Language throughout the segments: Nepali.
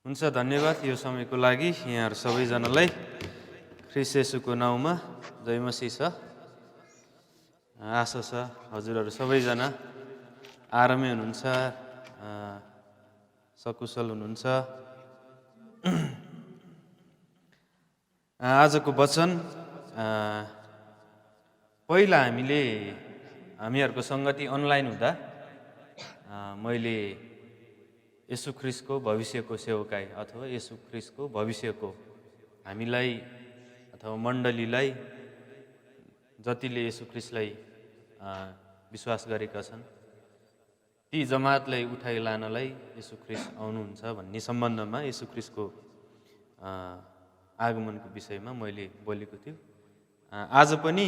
हुन्छ, धन्यवाद यो समयको लागि। यहाँहरू सबैजनालाई ख्रीष्ट येशूको नाउँमा जय मसीह छ। आशा छ हजुरहरू सबैजना आरामै हुनुहुन्छ, सकुशल हुनुहुन्छ। आजको वचन पहिला हामीहरूको सङ्गति अनलाइन हुँदा मैले येशू ख्रीष्टको भविष्यको सेवकाई अथवा येशू ख्रीष्टको भविष्यको हामीलाई अथवा मण्डलीलाई जतिले येशू ख्रीष्टलाई विश्वास गरेका छन् ती जमातलाई उठाइ लानलाई येशू ख्रीष्ट आउनुहुन्छ भन्ने सम्बन्धमा येशू ख्रीष्टको आगमनको विषयमा मैले बोलेको थियो। आज पनि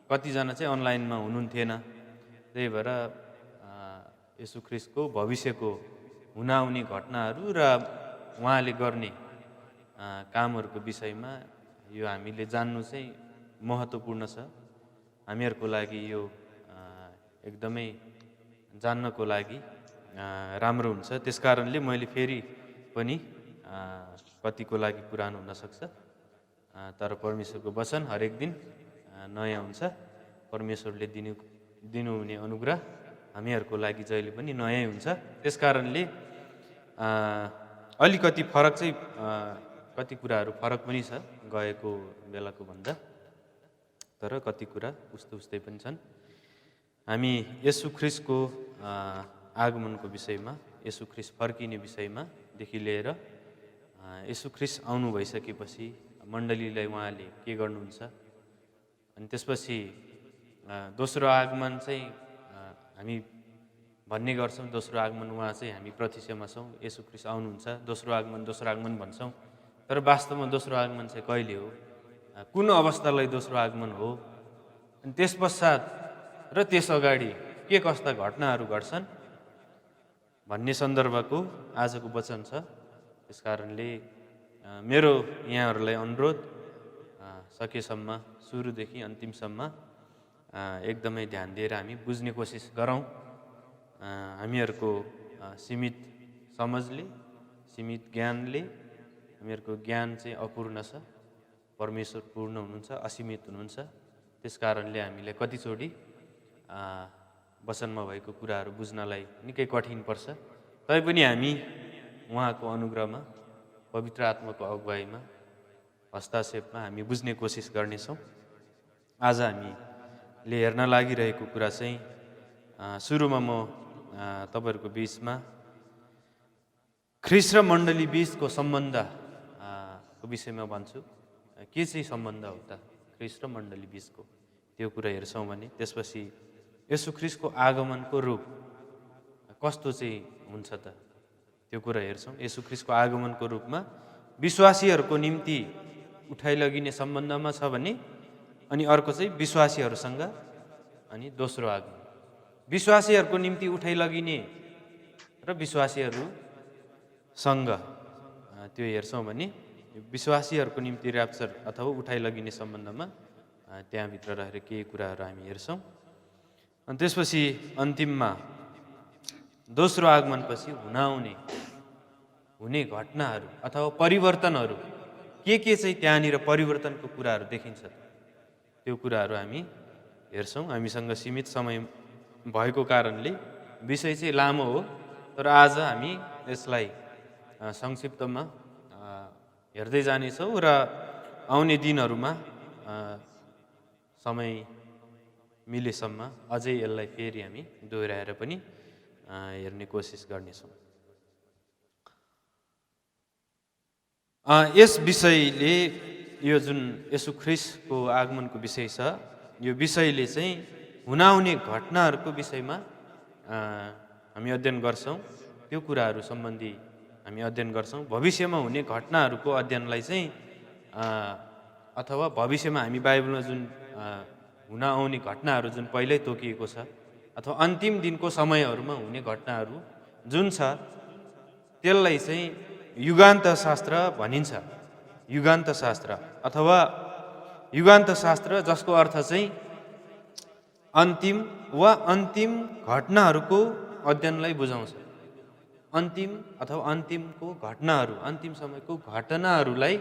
कतिजना चाहिँ अनलाइनमा हुनुहुन्थेन, त्यही भएर येशू ख्रीष्टको भविष्यको हुन आउने घटनाहरू र उहाँले गर्ने कामहरूको विषयमा यो हामीले जान्नु चाहिँ महत्त्वपूर्ण छ। हामीहरूको लागि यो एकदमै जान्नको लागि राम्रो हुन्छ। त्यसकारणले मैले फेरि पनि कतिको लागि पुरानो हुनसक्छ, तर परमेश्वरको वचन हरेक दिन नयाँ हुन्छ। परमेश्वरले दिनुहुने अनुग्रह हामीहरूको लागि जहिले पनि नयाँ हुन्छ। त्यसकारणले अलिकति फरक चाहिँ कति कुराहरू फरक पनि छ गएको बेलाको भन्दा, तर कति कुरा उस्तै पनि छन्। हामी येशू ख्रीष्टको आगमनको विषयमा, येशू ख्रीष्ट फर्किने विषयमा देखि लिएर येशू ख्रीष्ट आउनु भइसकेपछि मण्डलीलाई उहाँले के गर्नुहुन्छ, अनि त्यसपछि दोस्रो आगमन चाहिँ हामी भन्ने गर्छौँ। दोस्रो आगमन उहाँ चाहिँ हामी प्रतीक्षामा छौँ, येशू ख्रीष्ट आउनुहुन्छ। दोस्रो आगमन भन्छौँ, तर वास्तवमा दोस्रो आगमन चाहिँ कहिले हो, कुन अवस्थालाई दोस्रो आगमन हो, अनि त्यस पश्चात र त्यस अगाडि के कस्ता घटनाहरू घट्छन् भन्ने सन्दर्भको आजको वचन छ। त्यसकारणले मेरो यहाँहरूलाई अनुरोध सकेसम्म सुरुदेखि अन्तिमसम्म एकदमै ध्यान दिएर हामी बुझ्ने कोसिस गरौँ। हामीहरूको सीमित समझले, सीमित ज्ञानले हामीहरूको ज्ञान चाहिँ अपूर्ण छ। परमेश्वर पूर्ण हुनुहुन्छ, असीमित हुनुहुन्छ। त्यसकारणले हामीलाई कतिचोटि वचनमा भएको कुराहरू बुझ्नलाई निकै कठिन पर्छ। तैपनि हामी उहाँको अनुग्रहमा, पवित्र आत्माको अगुवाईमा, हस्तक्षेपमा हामी बुझ्ने कोसिस गर्नेछौँ। आज हामीले हेर्न लागिरहेको कुरा चाहिँ सुरुमा म तपाईँहरूको बिचमा ख्रीष्ट र मण्डली बिचको सम्बन्धको विषयमा भन्छु। के चाहिँ सम्बन्ध हो त ख्रीष्ट र मण्डली बिचको, त्यो कुरा हेर्छौँ भने त्यसपछि येशू ख्रीष्टको आगमनको रूप कस्तो चाहिँ हुन्छ त त्यो कुरा हेर्छौँ। येशू ख्रीष्टको आगमनको रूपमा विश्वासीहरूको निम्ति उठाइलगिने सम्बन्धमा छ भने, अनि अर्को चाहिँ विश्वासीहरूसँग, अनि दोस्रो आगमन विश्वासीहरूको निम्ति उठाइलगिने र विश्वासीहरूसँग त्यो हेर्छौँ भने विश्वासीहरूको निम्ति र्याप्चर अथवा उठाइलगिने सम्बन्धमा त्यहाँभित्र रहेर केही कुराहरू हामी हेर्छौँ। अनि त्यसपछि अन्तिममा दोस्रो आगमनपछि हुने घटनाहरू अथवा परिवर्तनहरू के चाहिँ त्यहाँनिर परिवर्तनको कुराहरू देखिन्छ, त्यो कुराहरू हामी हेर्छौँ। हामीसँग सीमित समय भएको कारणले विषय चाहिँ लामो हो, तर आज हामी यसलाई संक्षिप्तमा हेर्दै जानेछौँ र आउने दिनहरूमा समय मिलेसम्म अझै यसलाई फेरि हामी दोहोऱ्याएर पनि हेर्ने कोसिस गर्नेछौँ। यस विषयले, यो जुन येशू ख्रीष्टको आगमनको विषय छ, यो विषयले चाहिँ हुनाउने घटनाहरूको विषयमा हामी अध्ययन गर्छौँ। त्यो कुराहरू सम्बन्धी हामी अध्ययन गर्छौँ। भविष्यमा हुने घटनाहरूको अध्ययनलाई चाहिँ अथवा भविष्यमा हामी बाइबलमा जुन हुन आउने घटनाहरू जुन पहिल्यै तोकिएको छ, अथवा अन्तिम दिनको समयहरूमा हुने घटनाहरू जुन छ, त्यसलाई चाहिँ युगान्त शास्त्र भनिन्छ। युगान्त शास्त्र अथवा युगान्त शास्त्र, जसको अर्थ चाहिँ अन्तिम वा अन्तिम घटनाहरूको अध्ययनलाई बुझाउँछ। अन्तिम अथवा अन्तिमको घटनाहरू, अन्तिम समयको घटनाहरूलाई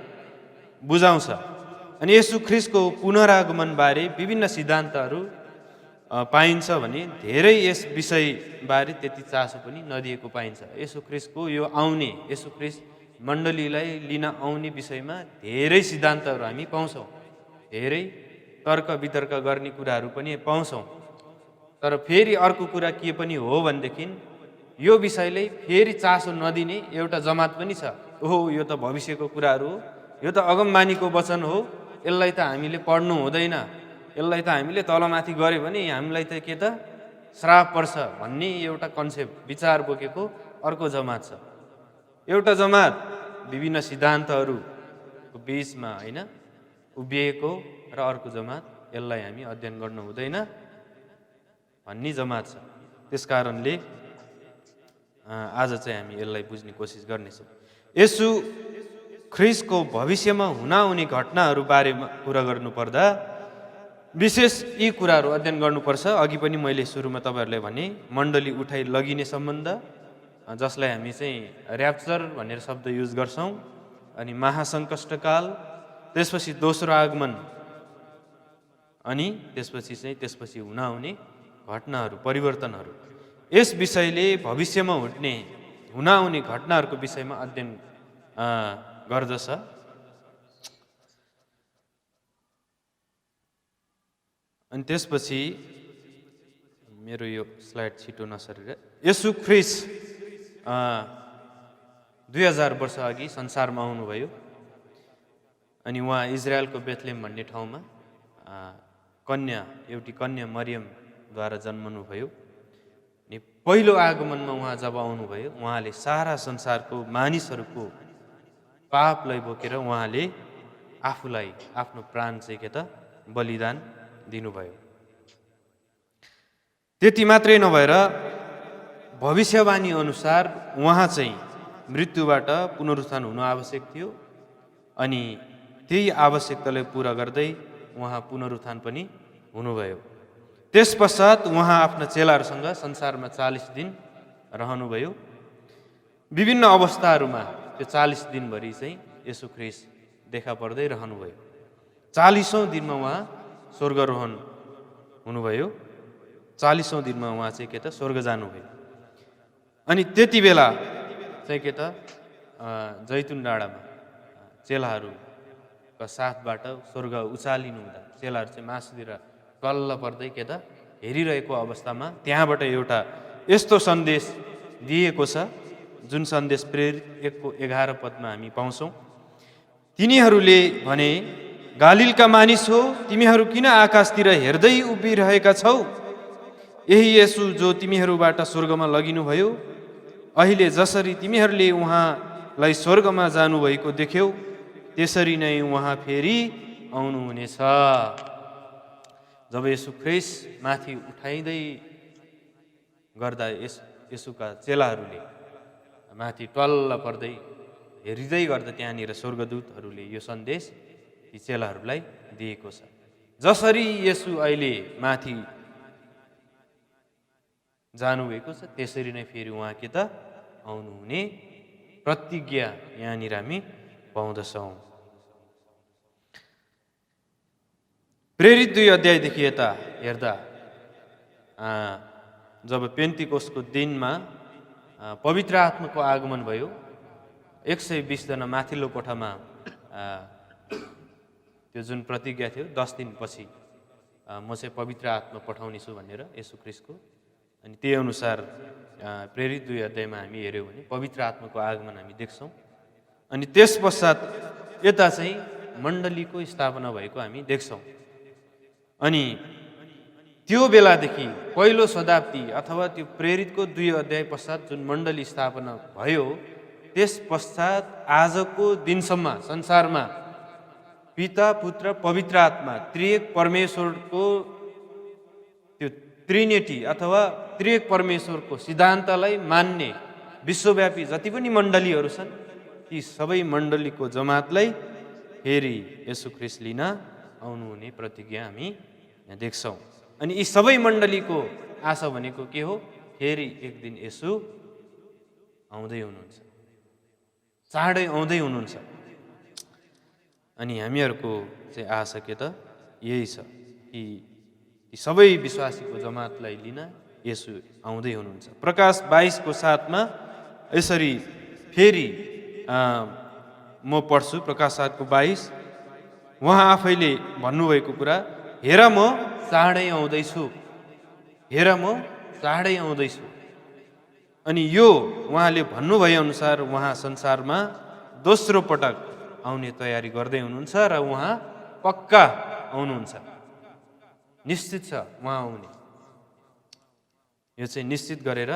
बुझाउँछ। अनि येशू ख्रीष्टको पुनरागमनबारे विभिन्न सिद्धान्तहरू पाइन्छ भने धेरै यस विषयबारे त्यति चासो पनि नदिएको पाइन्छ। येशू ख्रीष्टको यो आउने, येशू ख्रीष्ट मण्डलीलाई लिन आउने विषयमा धेरै सिद्धान्तहरू हामी पाउँछौँ, धेरै तर्क वितर्क गर्ने कुराहरू पनि पाउँछौँ। तर फेरि अर्को कुरा के पनि हो भनेदेखि यो विषयलाई फेरि चासो नदिने एउटा जमात पनि छ। ओहो, यो त भविष्यको कुराहरू हो, यो त अगमबानीको वचन हो, यसलाई त हामीले पढ्नु हुँदैन, यसलाई त हामीले तलमाथि गऱ्यो भने हामीलाई त के त श्राप पर्छ भन्ने एउटा कन्सेप्ट, विचार बोकेको अर्को जमात छ। एउटा जमात विभिन्न सिद्धान्तहरूको बिचमा होइन उभिएको र अर्को जमात यसलाई हामी अध्ययन गर्नु हुँदैन भन्ने जमात छ। त्यस कारणले आज चाहिँ हामी यसलाई बुझ्ने कोसिस गर्नेछौँ। येशू ख्रीष्टको भविष्यमा हुन आउने घटनाहरू बारेमा कुरा गर्नुपर्दा विशेष यी कुराहरू अध्ययन गर्नुपर्छ। अघि पनि मैले सुरुमा तपाईँहरूलाई भने मण्डली उठाइ लगिने सम्बन्ध, जसलाई हामी चाहिँ ऱ्याप्चर भनेर शब्द युज गर्छौँ, अनि महासङ्कष्टकाल, त्यसपछि दोस्रो आगमन, अनि त्यसपछि हुन आउने घटनाहरू, परिवर्तनहरू। यस विषयले भविष्यमा हुन आउने घटनाहरूको विषयमा अध्ययन गर्दछ। अनि त्यसपछि मेरो यो स्लाइड छिटो नसरेर, येशू ख्रीष्ट 2000 वर्ष अघि संसारमा आउनुभयो। अनि उहाँ इजरायलको बेथलेम भन्ने ठाउँमा एउटी कन्या मरियमद्वारा जन्मनुभयो। अनि पहिलो आगमनमा उहाँ जब आउनुभयो, उहाँले सारा संसारको मानिसहरूको पापलाई बोकेर उहाँले आफूलाई, आफ्नो प्राण चाहिँ के त बलिदान दिनुभयो। त्यति मात्रै नभएर भविष्यवाणी अनुसार उहाँ चाहिँ मृत्युबाट पुनरुत्थान हुनु आवश्यक थियो, अनि त्यही आवश्यकतालाई पुरा गर्दै उहाँ पुनरुत्थान पनि हुनुभयो। त्यस पश्चात उहाँ आफ्ना चेलाहरूसँग संसारमा 40 दिन रहनुभयो। विभिन्न अवस्थाहरूमा त्यो 40 दिनभरि चाहिँ येशू ख्रीष्ट देखा पर्दै रहनुभयो। 40औं दिनमा उहाँ स्वर्गारोहण हुनुभयो। 40औं दिनमा उहाँ चाहिँ के त स्वर्ग जानुभयो। अनि त्यति बेला चाहिँ के त जैतुन डाँडामा चेलाहरूका साथबाट स्वर्ग उचालिनु हुँदा चेलाहरू चाहिँ मासुतिर कल्ल पर्दै के त हेरिरहेको अवस्थामा त्यहाँबाट एउटा यस्तो सन्देश दिएको छ, जुन सन्देश प्रेरित 1:11 पदमा हामी पाउँछौँ। तिनीहरूले भने, गालिलका मानिस हो, तिमीहरू किन आकाशतिर हेर्दै उभिरहेका छौ? यही येशू जो तिमीहरूबाट स्वर्गमा लगिनुभयो, अहिले जसरी तिमीहरूले उहाँलाई स्वर्गमा जानुभएको देख्यौ, त्यसरी नै उहाँ फेरि आउनुहुनेछ। जब येशू ख्रीष्ट माथि उठाइँदै गर्दा येशूका चेलाहरूले माथि टल्ल पर्दै हेरिँदै गर्दा त्यहाँनिर स्वर्गदूतहरूले यो सन्देश ती चेलाहरूलाई दिएको छ। जसरी येशू अहिले माथि जानुभएको छ, त्यसरी नै फेरि उहाँ के त आउनुहुने प्रतिज्ञा यहाँनिर हामी पाउँदछौँ। प्रेरित 2 अध्यायदेखि यता हेर्दा जब पेन्तिकोसको दिनमा पवित्र आत्माको आगमन भयो, 120 जना माथिल्लो कोठामा त्यो जुन प्रतिज्ञा थियो 10 दिनपछि म चाहिँ पवित्र आत्मा पठाउने छु भनेर येशू ख्रीष्टको, अनि त्यही अनुसार प्रेरित 2 अध्यायमा हामी हेऱ्यौँ भने पवित्र आत्माको आगमन हामी देख्छौँ। अनि त्यस पश्चात यता चाहिँ मण्डलीको स्थापना भएको हामी देख्छौँ। अनि त्यो बेलादेखि पहिलो शताब्दी अथवा त्यो प्रेरितको 2 अध्याय पश्चात जुन मण्डली स्थापना भयो, त्यस पश्चात आजको दिनसम्म संसारमा पिता, पुत्र, पवित्र आत्मा त्रिएक परमेश्वरको त्यो ट्रिनिटी अथवा त्रिएक परमेश्वरको सिद्धान्तलाई मान्ने विश्वव्यापी जति पनि मण्डलीहरू छन्, ती सबै मण्डलीको जमातलाई फेरि येशू ख्रीष्ट लिन आउनुहुने प्रतिज्ञा हामी यहाँ देख्छौँ। अनि यी सबै मण्डलीको आशा भनेको के हो? फेरि एक दिन येशू आउँदै हुनुहुन्छ, चाँडै आउँदै हुनुहुन्छ। अनि हामीहरूको चाहिँ आशा के त यही छ कि सबै विश्वासीको जमातलाई लिन येशू आउँदै हुनुहुन्छ। प्रकाश 22 को 7 मा यसरी फेरि म पढ्छु। प्रकाश 7 को 22, उहाँ आफैले भन्नुभएको कुरा, हेर म चाँडै आउँदैछु, हेर म चाँडै आउँदैछु। अनि यो उहाँले भन्नुभए अनुसार उहाँ संसारमा दोस्रो पटक आउने तयारी गर्दै हुनुहुन्छ र उहाँ पक्का आउनुहुन्छ, निश्चित छ उहाँ आउने। यो चाहिँ निश्चित गरेर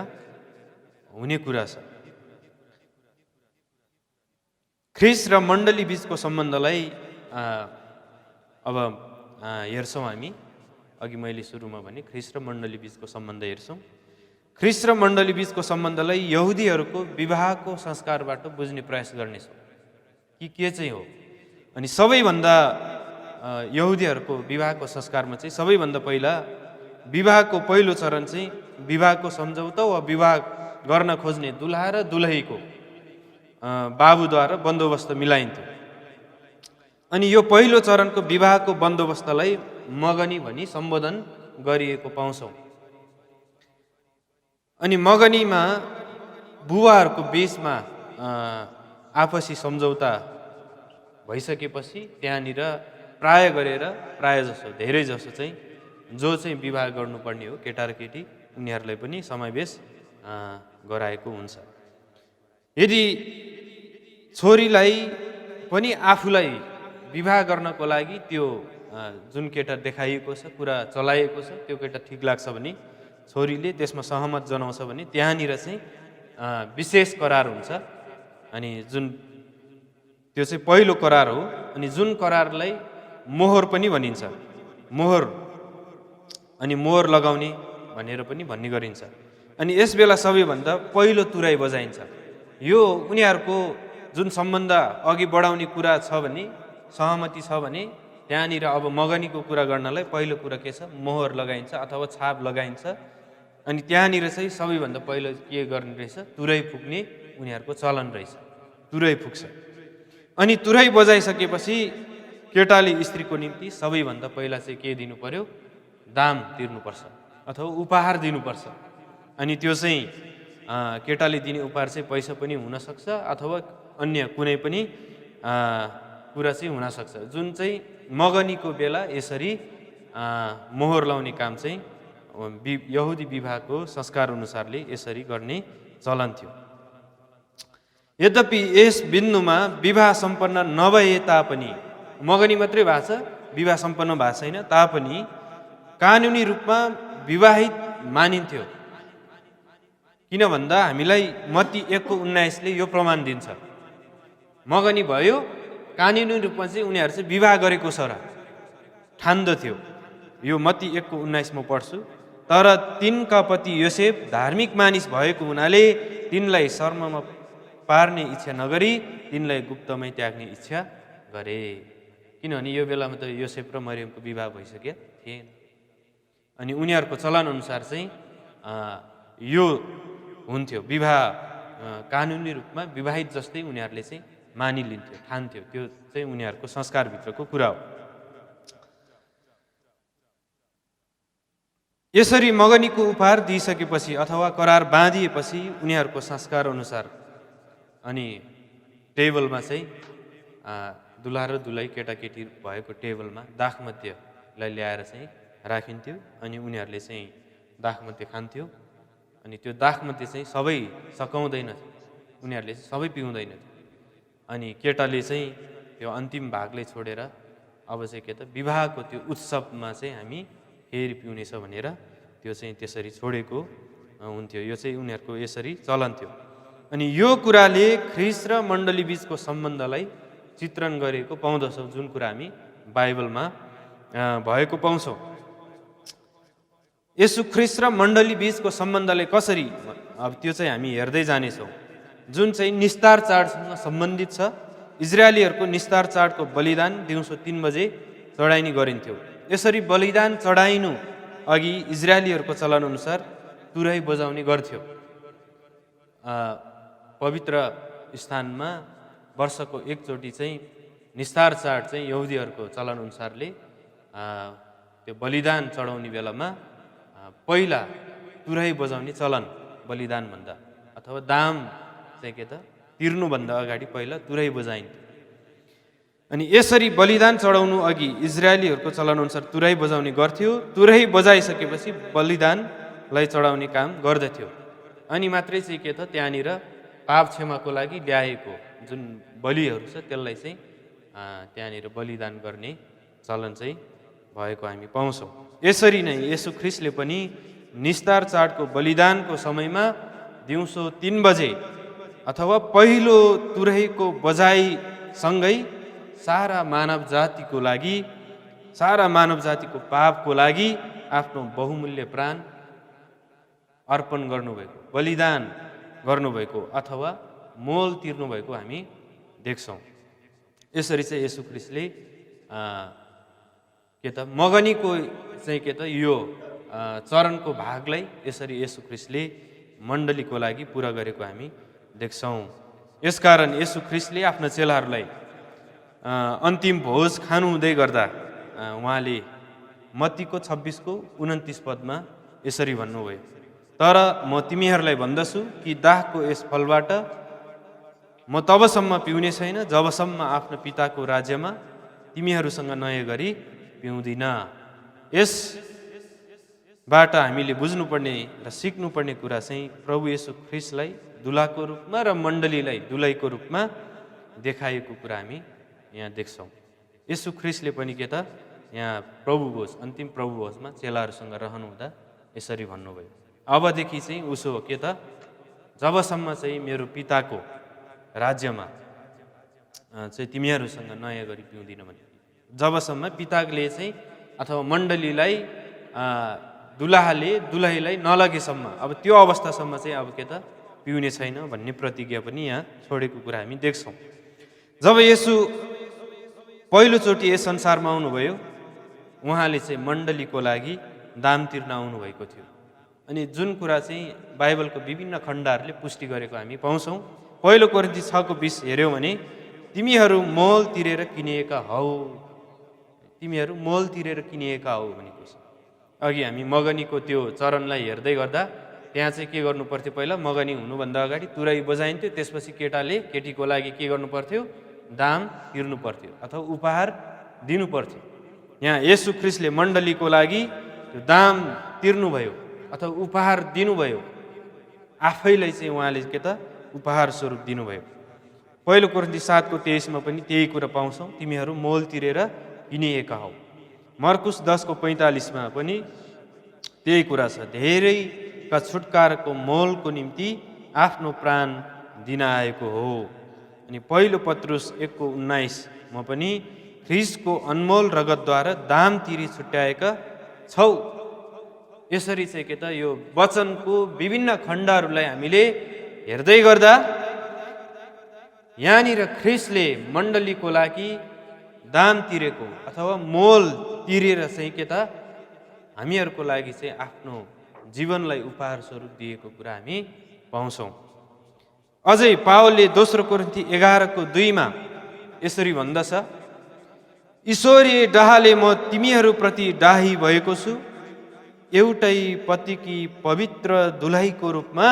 हुने कुरा छ। ख्रिस्ट र मण्डली बीचको सम्बन्धलाई अब हेर्छौँ हामी। अघि मैले सुरुमा भने ख्रिस्ट र मण्डली बीचको सम्बन्ध हेर्छौँ। ख्रिस्ट र मण्डली बीचको सम्बन्धलाई यहुदीहरूको विवाहको संस्कारबाट बुझ्ने प्रयास गर्नेछौँ कि के चाहिँ हो। अनि सबैभन्दा यहुदीहरूको विवाहको संस्कारमा चाहिँ सबैभन्दा पहिला विवाहको पहिलो चरण चाहिँ विवाहको सम्झौता वा विवाह गर्न खोज्ने दुल्हा र दुलहीको बाबुद्वारा बन्दोबस्त मिलाइन्थ्यो। अनि यो पहिलो चरणको विवाहको बन्दोबस्तलाई मगनी भनी सम्बोधन गरिएको पाउँछौँ। अनि मगनीमा बुवाहरूको बीचमा आपसी सम्झौता भइसकेपछि त्यहाँनिर प्राय जसो धेरै जसो चाहिँ जो चाहिँ विवाह गर्नुपर्ने हो केटा र केटी उनीहरूलाई पनि समावेश गराएको हुन्छ। यदि छोरीलाई पनि आफूलाई विवाह गर्नको लागि त्यो जुन केटा देखाइएको छ, कुरा चलाइएको छ, त्यो केटा ठिक लाग्छ भने छोरीले त्यसमा सहमत जनाउँछ भने त्यहाँनिर चाहिँ विशेष करार हुन्छ। अनि जुन त्यो चाहिँ पहिलो करार हो। अनि जुन करारलाई मोहर पनि भनिन्छ, मोहर अनि मोहर लगाउने भनेर पनि भन्ने गरिन्छ। अनि यस बेला सबैभन्दा पहिलो तुराई बजाइन्छ। यो उनीहरूको जुन सम्बन्ध अघि बढाउने कुरा छ भने, सहमति छ भने त्यहाँनिर अब मगनीको कुरा गर्नलाई पहिलो कुरा के छ, मोहर लगाइन्छ अथवा छाप लगाइन्छ। अनि त्यहाँनिर चाहिँ सबैभन्दा पहिलो के गर्ने रहेछ, तुरै फुक्ने उनीहरूको चलन रहेछ, तुरै फुक्छ। अनि तुरै बजाइसकेपछि केटाले स्त्रीको निम्ति सबैभन्दा पहिला चाहिँ के दिनु पर्यो, दाम तिर्नुपर्छ अथवा उपहार दिनुपर्छ। अनि त्यो चाहिँ केटाले दिने उपहार चाहिँ पैसा पनि हुनसक्छ अथवा अन्य कुनै पनि कुरा चाहिँ हुनसक्छ। जुन चाहिँ मगनीको बेला यसरी मोहर लाउने काम चाहिँ यहुदी विवाहको संस्कार अनुसारले यसरी गर्ने चलन थियो। यद्यपि यस बिन्दुमा विवाह सम्पन्न नभए तापनि, मगनी मात्रै भएको छ, विवाह सम्पन्न भएको छैन तापनि कानुनी रूपमा विवाहित मानिन्थ्यो। किन भन्दा हामीलाई मत्ती 1:19 यो प्रमाण दिन्छ। मगनी भयो, कानुनी रूपमा चाहिँ उनीहरू चाहिँ विवाह गरेको छ र ठान्दथ्यो। यो मत्ती 1:19 म पढ्छु। तर तिनका पति योसेफ धार्मिक मानिस भएको हुनाले तिनलाई शर्ममा पार्ने इच्छा नगरी तिनलाई गुप्तमै त्याग्ने इच्छा गरे। किनभने यो बेलामा त योसेफ र मरियमको विवाह भइसक्यो थिएन। अनि उनीहरूको चलन अनुसार चाहिँ यो हुन्थ्यो, विवाह कानुनी रूपमा विवाहित जस्तै उनीहरूले चाहिँ मानिलिन्थ्यो, ठान्थ्यो। त्यो चाहिँ उनीहरूको संस्कारभित्रको कुरा हो। यसरी मगनीको उपहार दिइसकेपछि अथवा करार बाँधिएपछि उनीहरूको संस्कार अनुसार अनि टेबलमा चाहिँ दुल्हा र दुलही केटाकेटी भएको टेबलमा दाखमध्यलाई ल्याएर चाहिँ राखिन्थ्यो। अनि उनीहरूले चाहिँ दाखमध्य खान्थ्यो। अनि त्यो दाखमध्य चाहिँ सबै सकाउँदैन, उनीहरूले चाहिँ सबै पिउँदैन। अनि केटाले चाहिँ त्यो अन्तिम भागले छोडेर अब चाहिँ के त विवाहको त्यो उत्सवमा चाहिँ हामी फेरि पिउनेछ भनेर त्यो चाहिँ त्यसरी छोडेको हुन्थ्यो। यो चाहिँ उनीहरूको यसरी चलन थियो। अनि यो कुराले ख्रिस्ट र मण्डली बीचको सम्बन्धलाई चित्रण गरेको पाउँदछौँ, जुन कुरा हामी बाइबलमा भएको पाउँछौँ। यसु ख्रिस्ट र मण्डली बीचको सम्बन्धले कसरी, अब त्यो चाहिँ हामी हेर्दै जानेछौँ। जुन चाहिँ निस्तार चाडसँग सम्बन्धित छ। इजरायलीहरूको निस्तार चाडको बलिदान दिउँसो 3 बजे चढाइने गरिन्थ्यो। यसरी बलिदान चढाइनु अघि इजरायलीहरूको चलन अनुसार तुरै बजाउने गर्थ्यो। पवित्र स्थानमा वर्षको एकचोटि चाहिँ निस्तार चाड चाहिँ यहुदीहरूको चलनअनुसारले त्यो बलिदान चढाउने बेलामा पहिला तुरही बजाउने चलन बलिदानभन्दा अथवा दाम चाहिँ के त तिर्नुभन्दा अगाडि पहिला तुरही बजाइन्थ्यो। अनि यसरी बलिदान चढाउनु अघि इजरायलीहरूको चलनअनुसार तुरही बजाउने गर्थ्यो। तुरही बजाइसकेपछि बलिदानलाई चढाउने काम गर्दथ्यो। अनि मात्रै चाहिँ के त त्यहाँनिर पाप क्षमाको लागि ल्याएको जुन बलिहरू छ त्यसलाई चाहिँ त्यहाँनिर बलिदान गर्ने चलन चाहिँ भएको हामी पाउँछौँ। यसरी नै येशू ख्रीष्टले पनि निस्तार चाडको बलिदानको समयमा दिउँसो 3 बजे अथवा पहिलो तुरहीको बजाइसँगै सारा मानव जातिको पापको लागि आफ्नो बहुमूल्य प्राण अर्पण गर्नुभएको, बलिदान गर्नुभएको अथवा मोल तिर्नुभएको हामी देख्छौँ। यसरी चाहिँ येशू ख्रीष्टले के त मगनीको चाहिँ के त यो चरणको भागलाई यसरी येशू ख्रीष्टले मण्डलीको लागि पुरा गरेको हामी देख्छौँ। यसकारण येशू ख्रीष्टले आफ्ना चेलाहरूलाई अन्तिम भोज खानु हुँदै गर्दा उहाँले मत्तीको 26:29 पदमा यसरी भन्नुभयो, तर म तिमीहरूलाई भन्दछु कि दाखको यस फलबाट म तबसम्म पिउने छैन जबसम्म आफ्नो पिताको राज्यमा तिमीहरूसँग नयाँ गरी पिउँदिन। यसबाट हामीले बुझ्नुपर्ने र सिक्नुपर्ने कुरा चाहिँ प्रभु येशू ख्रीष्टलाई दुलाको रूपमा र मण्डलीलाई दुलैको रूपमा देखाएको कुरा हामी यहाँ देख्छौँ। येशू ख्रीष्टले पनि के त यहाँ अन्तिम प्रभु भोजमा चेलाहरूसँग रहनुहुँदा यसरी भन्नुभयो, अबदेखि चाहिँ उसो के त जबसम्म चाहिँ मेरो पिताको राज्यमा चाहिँ तिमीहरूसँग नयाँ गरी पिउँदिन भने, जबसम्म पिताले चाहिँ अथवा मण्डलीलाई दुलाहाले दुलहीलाई नलगेसम्म, अब त्यो अवस्थासम्म चाहिँ अब के त पिउने छैन भन्ने प्रतिज्ञा पनि यहाँ छोडेको कुरा हामी देख्छौँ। जब येशू पहिलोचोटि यस संसारमा आउनुभयो उहाँले चाहिँ मण्डलीको लागि दाम तिर्न आउनुभएको थियो। अनि जुन कुरा चाहिँ बाइबलको विभिन्न खण्डहरूले पुष्टि गरेको हामी पाउँछौँ। पहिलो कोरिन्थी 6:20 हेऱ्यौँ भने तिमीहरू मोल तिरेर किनिएका हौ भनेको छ। अघि हामी मगनीको त्यो चरणलाई हेर्दै गर्दा त्यहाँ चाहिँ के गर्नु पर्थ्यो, पहिला मगनी हुनुभन्दा अगाडि तुरही बजाइन्थ्यो, त्यसपछि केटाले केटीको लागि के गर्नु पर्थ्यो, दाम तिर्नु पर्थ्यो अथवा उपहार दिनु पर्थ्यो। यहाँ येशू ख्रीष्टले मण्डलीको लागि त्यो दाम तिर्नुभयो अथवा उपहार दिनुभयो, आफैलाई चाहिँ उहाँले के त उपहार स्वरूप दिनुभयो। पहिलो कोरिन्थी 7:23 पनि त्यही कुरा पाउँछौँ, तिमीहरू मोल तिरेर किनिएका हौ। मर्कुस 10:45 पनि त्यही कुरा छ, धेरैका छुटकाराको मोलको निम्ति आफ्नो प्राण दिन आएको हो। अनि पहिलो पत्रुस 1:19 पनि ख्रीष्टको अनमोल रगतद्वारा दाम तिरी छुट्याएका छौ। यसरी चाहिँ के त यो वचनको विभिन्न खण्डहरूलाई हामीले हेर्दै गर्दा यहाँनिर ख्रीष्टले मण्डलीको लागि दाम तिरेको अथवा मोल तिरेर चाहिँ के त हामीहरूको लागि चाहिँ आफ्नो जीवनलाई उपहार स्वरूप दिएको कुरा हामी पाउँछौँ। अझै पावलले दोस्रो कोरिन्थी 11:2 यसरी भन्दछ, ईश्वरीय डाहाले म तिमीहरूप्रति डाही भएको छु, एउटै पतिकी पवित्र दुलहीको रूपमा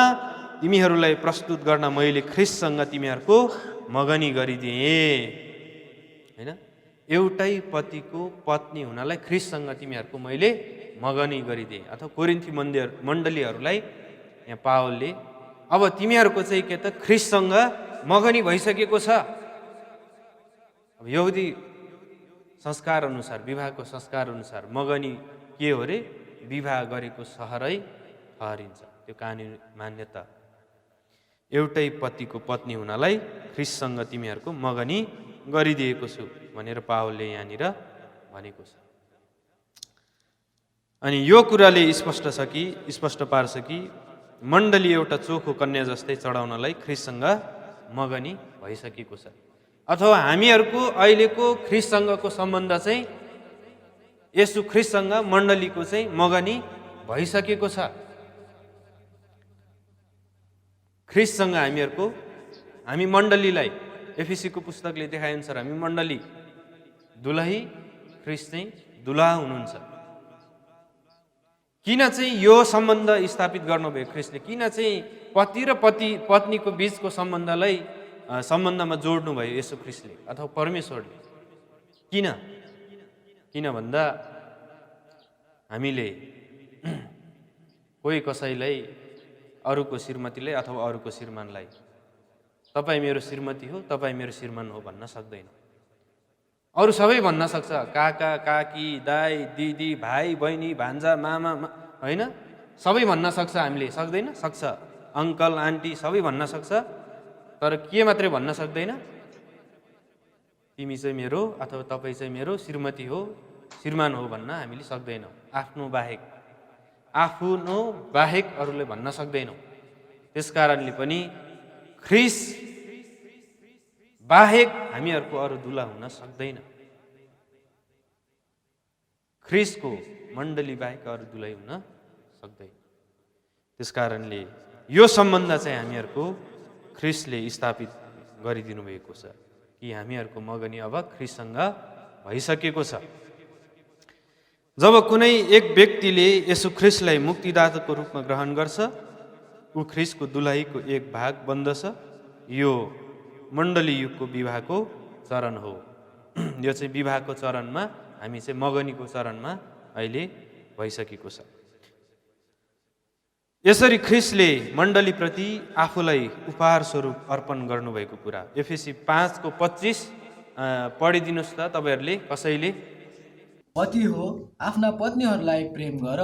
तिमीहरूलाई प्रस्तुत गर्न मैले ख्रीष्टसँग तिमीहरूको मगनी गरिदिएँ। हैन, एउटै पतिको पत्नी हुनलाई ख्रीष्टसँग तिमीहरूको मैले मगनी गरिदिएँ। अथवा कोरिन्थी मण्डलीहरूलाई यहाँ पावलले अब तिमीहरूको चाहिँ के त ख्रीष्टसँग मगनी भइसकेको छ। अब यहुदी संस्कार अनुसार, विवाहको संस्कार अनुसार मगनी के हो रे, विवाह गरेको सहरै ठहरिन्छ, त्यो कानुनी मान्यता। एउटै पतिको पत्नी हुनलाई ख्रीष्टसँग तिमीहरूको मगनी गरिदिएको छु भनेर पावलले यहाँनिर भनेको छ। अनि यो कुराले स्पष्ट पार्छ कि मण्डली एउटा चोखो कन्या जस्तै चढाउनलाई ख्रीष्टसँग मगनी भइसकेको छ। अथवा हामीहरूको अहिलेको ख्रीष्टसँगको सम्बन्ध चाहिँ येशू ख्रीष्टसँग मण्डलीको चाहिँ मगनी भइसकेको छ। ख्रीष्टसँग हामीहरूको हामी मण्डलीलाई एफिसीको पुस्तकले देखाएअनुसार हामी मण्डली, दुलही, ख्रीष्ट चाहिँ दुलहा हुनुहुन्छ। किन चाहिँ यो सम्बन्ध स्थापित गर्नुभयो ख्रीष्टले? किन चाहिँ पति र पत्नीको बीचको सम्बन्धमा जोड्नुभयो यसो ख्रीष्टले अथवा परमेश्वरले? किन भन्दा हामीले कोही कसैलाई अरूको श्रीमतीलाई अथवा अरूको श्रीमानलाई तपाईँ मेरो श्रीमती हो, तपाईँ मेरो श्रीमान हो भन्न सक्दैन। अरू सबै भन्न सक्छ, काका काकी, दाई दिदी, भाइ बहिनी, भान्जा मामा, होइन, सबै भन्न सक्छ। हामीले सक्दैन? सक्छ। अङ्कल आन्टी सबै भन्न सक्छ। तर के मात्रै भन्न सक्दैन? तिमी चाहिँ मेरो अथवा तपाईँ चाहिँ मेरो श्रीमती हो, श्रीमान हो भन्न हामीले सक्दैनौँ। आफ्नो बाहेक अरूले भन्न सक्दैनौँ। त्यसकारणले पनि ख्रीष्ट बाहेक हामीहरूको अरू दुलहा हुन सक्दैन। ख्रीष्टको मण्डली बाहेक अरू दुलही हुन सक्दैन। त्यसकारणले यो सम्बन्ध चाहिँ हामीहरूको ख्रीष्टले स्थापित गरिदिनु भएको छ कि हामीहरूको मगनी अब ख्रीष्टसँग भइसकेको छ। जब कुनै एक व्यक्तिले यसु ख्रीष्टलाई मुक्तिदाताको रूपमा ग्रहण गर्छ, ऊ ख्रीष्टको दुलहीको एक भाग बन्दछ। यो मण्डली युगको विवाहको चरण हो। यो चाहिँ विवाहको चरणमा, हामी चाहिँ मगनीको चरणमा अहिले भइसकेको छ। यसरी ख्रीष्टले मण्डलीप्रति आफूलाई उपहार स्वरूप अर्पण गर्नुभएको कुरा एफिसी 5:25 पढिदिनुहोस् त तपाईँहरूले कसैले। पति हो, आफ्ना पत्नीहरूलाई प्रेम गर,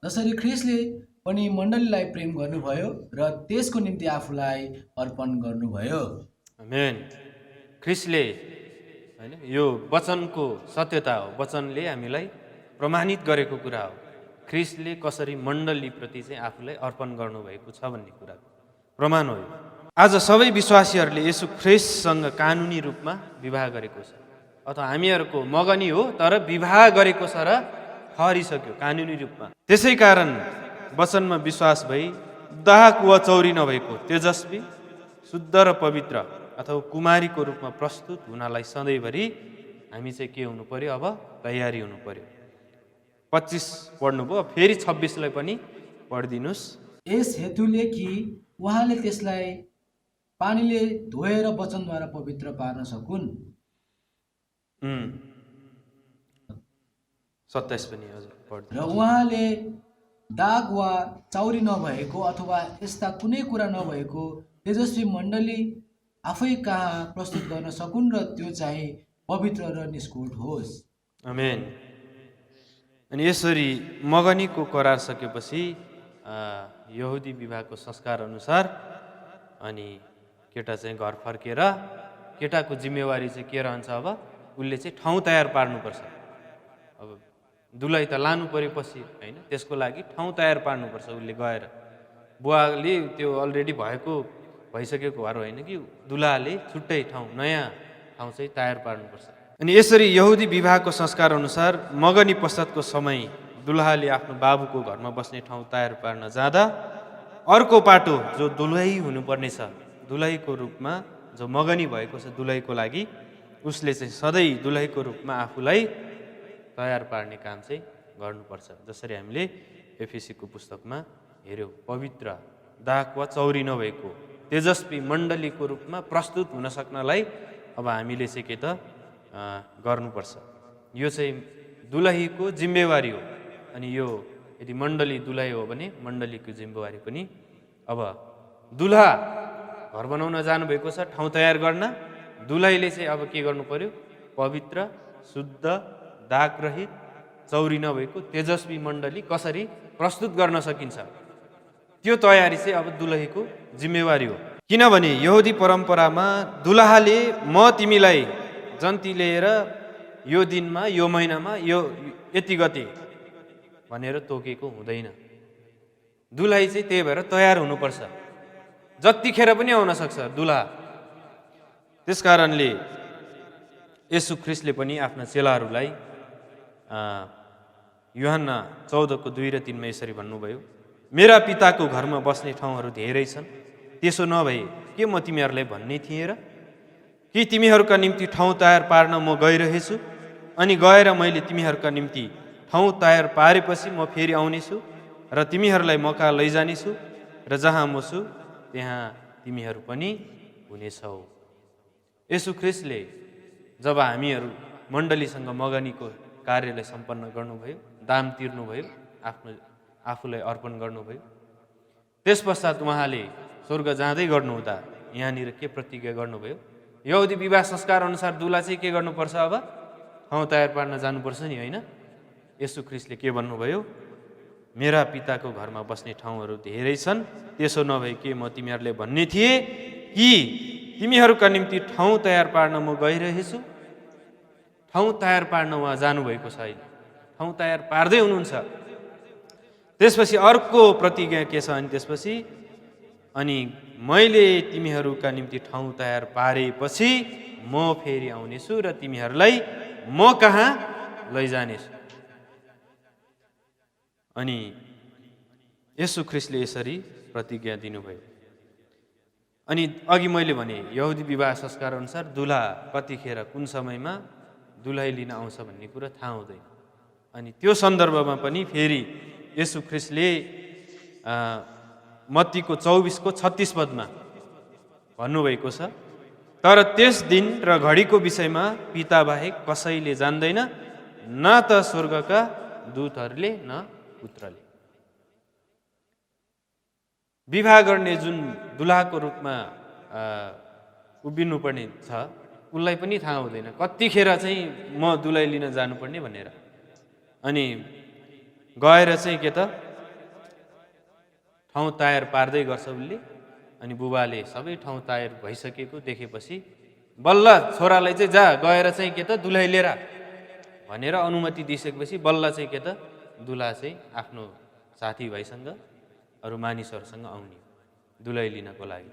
जसरी ख्रीष्टले पनि मण्डलीलाई प्रेम गर्नुभयो र त्यसको निम्ति आफूलाई अर्पण गर्नुभयो। आमेन। ख्रीष्टले, हैन, यो वचनको सत्यता हो। वचनले हामीलाई प्रमाणित गरेको कुरा हो। ख्रीष्टले कसरी मण्डलीप्रति चाहिँ आफूलाई अर्पण गर्नुभएको छ भन्ने कुरा प्रमाण हो। आज सबै विश्वासीहरूले यसु ख्रीष्टसँग कानुनी रूपमा विवाह गरेको छ, अथवा हामीहरूको मगनी हो तर विवाह गरेको छ र ठहरिसक्यो कानुनी रूपमा। त्यसै कारण वचनमा विश्वास भई दाग वा चौरी नभएको तेजस्वी, शुद्ध र पवित्र अथवा कुमारीको रूपमा प्रस्तुत हुनलाई सधैँभरि हामी चाहिँ के हुनु पर्यो? अब तयारी हुनु पर्यो। 25 पढ्नुभयो, फेरि 26लाई पनि पढिदिनुहोस्। यस हेतुले कि उहाँले त्यसलाई पानीले धोएर वचनद्वारा पवित्र पार्न सकुन्। 27 पनि हजुर पढ्नु। र उहाँले दाग वा चाउरी नभएको अथवा यस्ता कुनै कुरा नभएको तेजस्वी मण्डली आफै कहाँ प्रस्तुत गर्न सकुन् र त्यो चाहिँ पवित्र र निष्कोट होस्। आमेन। अनि यसरी मगनीको करार सकेपछि यहुदी विवाहको संस्कार अनुसार अनि केटा चाहिँ घर फर्केर केटाको जिम्मेवारी चाहिँ के रहन्छ? अब उसले चाहिँ ठाउँ तयार पार्नुपर्छ। अब दुलही त लानु पर्यो पछि, होइन, त्यसको लागि ठाउँ तयार पार्नुपर्छ। उसले गएर बुवाले त्यो अलरेडी भइसकेको घर होइन कि दुलहाले छुट्टै ठाउँ, नयाँ ठाउँ चाहिँ तयार पार्नुपर्छ। अनि यसरी यहुदी विवाहको संस्कार अनुसार मगनी पश्चातको समय दुलहाले आफ्नो बाबुको घरमा बस्ने ठाउँ तयार पार्न जाँदा अर्को पाटो जो दुलही हुनुपर्ने छ, दुलहीको रूपमा जो मगनी भएको छ दुलहीको लागि, उसले चाहिँ सधैँ दुलहीको रूपमा आफूलाई तयार पार्ने काम चाहिँ गर्नुपर्छ। जसरी हामीले एफिसीको पुस्तकमा हेऱ्यौँ, पवित्र, दाग वा चौरी नभएको तेजस्वी मण्डलीको रूपमा प्रस्तुत हुन सक्नलाई अब हामीले चाहिँ के त गर्नुपर्छ। यो चाहिँ दुलहीको जिम्मेवारी हो। अनि यो यदि मण्डली दुलही हो भने मण्डलीको जिम्मेवारी पनि अब दुलहा घर बनाउन जानुभएको छ, ठाउँ तयार गर्न। दुलहीले चाहिँ अब के गर्नु पर्यो? पवित्र, शुद्ध, दागरहित, चौरी नभएको तेजस्वी मण्डली कसरी प्रस्तुत गर्न सकिन्छ, त्यो तयारी चाहिँ अब दुलहीको जिम्मेवारी हो। किनभने यहुदी परम्परामा दुलहाले म तिमीलाई जन्ती लिएर यो दिनमा, यो महिनामा, यो यति गते भनेर तोकेको हुँदैन। दुलही चाहिँ त्यही भएर तयार हुनुपर्छ, जतिखेर पनि आउन सक्छ दुलहा। त्यसकारणले यसु ख्रीष्टले पनि आफ्ना चेलाहरूलाई यूहन्ना 14:2 र 3 यसरी भन्नुभयो, मेरा पिताको घरमा बस्ने ठाउँहरू धेरै छन्, त्यसो नभए के म तिमीहरूलाई भन्ने थिएँ र? कि तिमीहरूका निम्ति ठाउँ तयार पार्न म गइरहेछु, अनि गएर मैले तिमीहरूका निम्ति ठाउँ तयार पारेपछि म फेरि आउनेछु र तिमीहरूलाई म कहाँ लैजानेछु, र जहाँ म छु त्यहाँ तिमीहरू पनि हुनेछौ। येशू ख्रीष्टले जब हामीहरू मण्डलीसँग मगनीको कार्यलाई सम्पन्न गर्नुभयो, दाम तिर्नुभयो, आफूलाई अर्पण गर्नुभयो, त्यस पश्चात उहाँले स्वर्ग जाँदै गर्नुहुँदा यहाँनिर के प्रतिज्ञा गर्नुभयो? यहुदी विवाह संस्कार अनुसार दुला चाहिँ के गर्नुपर्छ? अब ठाउँ तयार पार्न जानुपर्छ नि, होइन? येशू ख्रीष्टले के भन्नुभयो? मेरा पिताको घरमा बस्ने ठाउँहरू धेरै छन्, त्यसो नभए के म तिमीहरूले भन्ने थिएँ कि तिमीहरूका निम्ति ठाउँ तयार पार्न म गइरहेछु? ठाउँ तयार पार्न उहाँ जानुभएको छ, अहिले ठाउँ तयार पार्दै हुनुहुन्छ। त्यसपछि अर्को प्रतिज्ञा के छ? अनि त्यसपछि अनि मैले तिमीहरूका निम्ति ठाउँ तयार पारेपछि म फेरि आउनेछु र तिमीहरूलाई म कहाँ लैजानेछु। अनि येशू ख्रीष्टले यसरी प्रतिज्ञा दिनुभयो। अनि अघि मैले भने यहुदी विवाह संस्कार अनुसार दुला कतिखेर कुन समयमा दुलही लिन आउँछ भन्ने कुरा थाहा हुँदैन। अनि त्यो सन्दर्भमा पनि फेरि येशू ख्रीष्टले मत्तीको 24:36 पदमा भन्नुभएको छ, तर त्यस दिन र घडीको विषयमा पिता बाहेक कसैले जान्दैन, न त स्वर्गका दूतहरूले न पुत्रले। विवाह गर्ने जुन दुलाहको रूपमा उभिनुपर्ने छ, उसलाई पनि थाहा हुँदैन कतिखेर चाहिँ म दुलही लिन जानुपर्ने भनेर। अनि गएर चाहिँ के त ठाउँ तयार पार्दै गर्छ उसले। अनि बुबाले सबै ठाउँ तयार भइसकेको देखेपछि बल्ल छोरालाई चाहिँ जा गएर चाहिँ के त दुलही लिएर भनेर अनुमति दिइसकेपछि बल्ल चाहिँ के त दुला चाहिँ आफ्नो साथीभाइसँग अरू मानिसहरूसँग आउने दुलही लिनको लागि।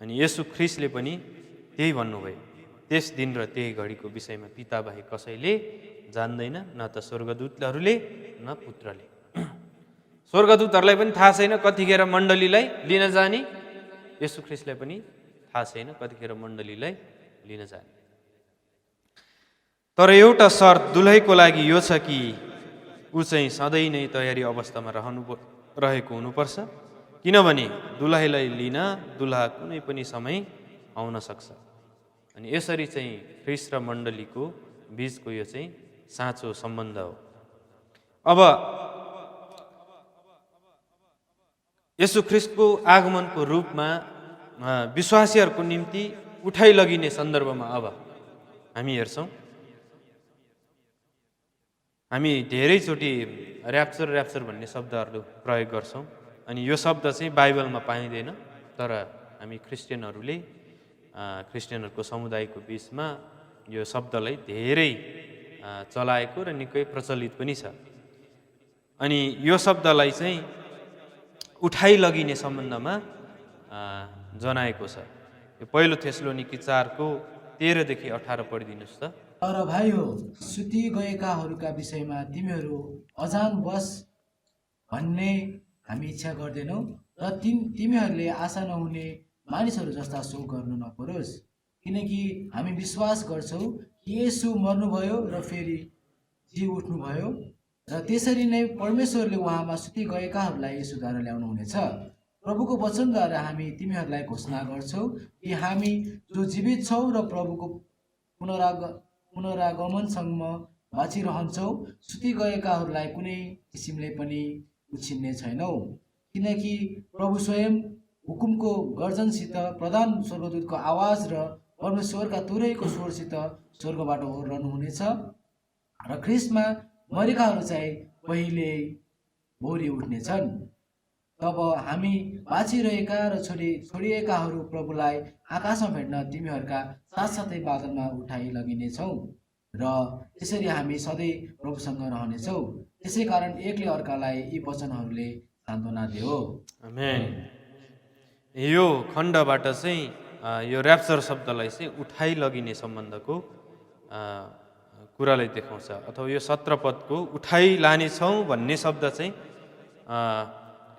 अनि येशू ख्रीष्टले पनि त्यही भन्नुभयो, त्यस दिन र त्यही घडीको विषयमा पिता बाहेक कसैले जान्दैन, न त स्वर्गदूतहरूले न पुत्रले। स्वर्गदूतहरूलाई पनि थाहा छैन कतिखेर मण्डलीलाई लिन जाने, येशू ख्रीष्टलाई पनि थाहा छैन कतिखेर मण्डलीलाई लिन जाने। तर एउटा शर्त दुलहीको लागि यो छ कि ऊ चाहिँ सधैँ नै तयारी अवस्थामा रहेको हुनुपर्छ, किनभने दुलहीलाई लिन दुलहा कुनै पनि समय आउन सक्छ। अनि यसरी चाहिँ ख्रीष्ट र मण्डलीको बीचको यो चाहिँ साँचो सम्बन्ध हो। अब येशू ख्रीष्टको आगमनको रूपमा विश्वासीहरूको निम्ति उठाइ लगिने सन्दर्भमा अब हामी हेर्छौँ, हामी धेरैचोटि ऱ्याप्चर भन्ने शब्दहरू प्रयोग गर्छौँ। अनि यो शब्द चाहिँ बाइबलमा पाइँदैन, तर हामी क्रिस्चियनहरूको समुदायको बिचमा यो शब्दलाई धेरै चलाएको र निकै प्रचलित पनि छ। अनि यो शब्दलाई चाहिँ उठाइ लगिने सम्बन्धमा जनाएको छ। यो पहिलो थेसलोनिकी 4:13-18 पढिदिनुहोस् त। तर भाइ हो, सुति गएकाहरूका विषयमा तिमीहरू अजान बस भन्ने हामी इच्छा गर्दैनौँ र तिमीहरूले आशा नहुने मानिसहरू जस्ता सो गर्नु नपरोस्, किनकि हामी विश्वास गर्छौँ कि येशू मर्नुभयो र फेरि जी उठ्नुभयो र त्यसरी नै परमेश्वरले उहाँमा सुति गएकाहरूलाई येशूद्वारा ल्याउनुहुनेछ। प्रभुको वचनद्वारा हामी तिमीहरूलाई घोषणा गर्छौँ कि हामी जो जीवित छौँ र प्रभुको पुनरागमनसम्म बाँचिरहन्छौँ, सुति गएकाहरूलाई कुनै किसिमले पनि उछिन्ने छैनौँ, किनकि प्रभु स्वयं हुकुमको गर्जनसित, प्रधान स्वर्गदूतको आवाज र परमेश्वरका तुरैको स्वरसित स्वर्गबाट ओर्लनुहुनेछ र ख्रीष्टमा मरेकाहरू चाहिँ पहिले भोरि उठ्नेछन्। तब हामी बाँचिरहेका र छोडिएकाहरू प्रभुलाई आकाशमा भेट्न तिमीहरूका साथसाथै बादलमा उठाइ लगिनेछौँ र त्यसरी हामी सधैँ प्रभुसँग रहनेछौँ। त्यसै कारण एकले अर्कालाई यी वचनहरूले सान्त्वना दियो। आमेन। यो खण्डबाट चाहिँ यो ऱ्याप्चर शब्दलाई चाहिँ उठाइ लगिने सम्बन्धको कुरालाई देखाउँछ, अथवा यो 17 पदको उठाइ लानेछौँ भन्ने शब्द चाहिँ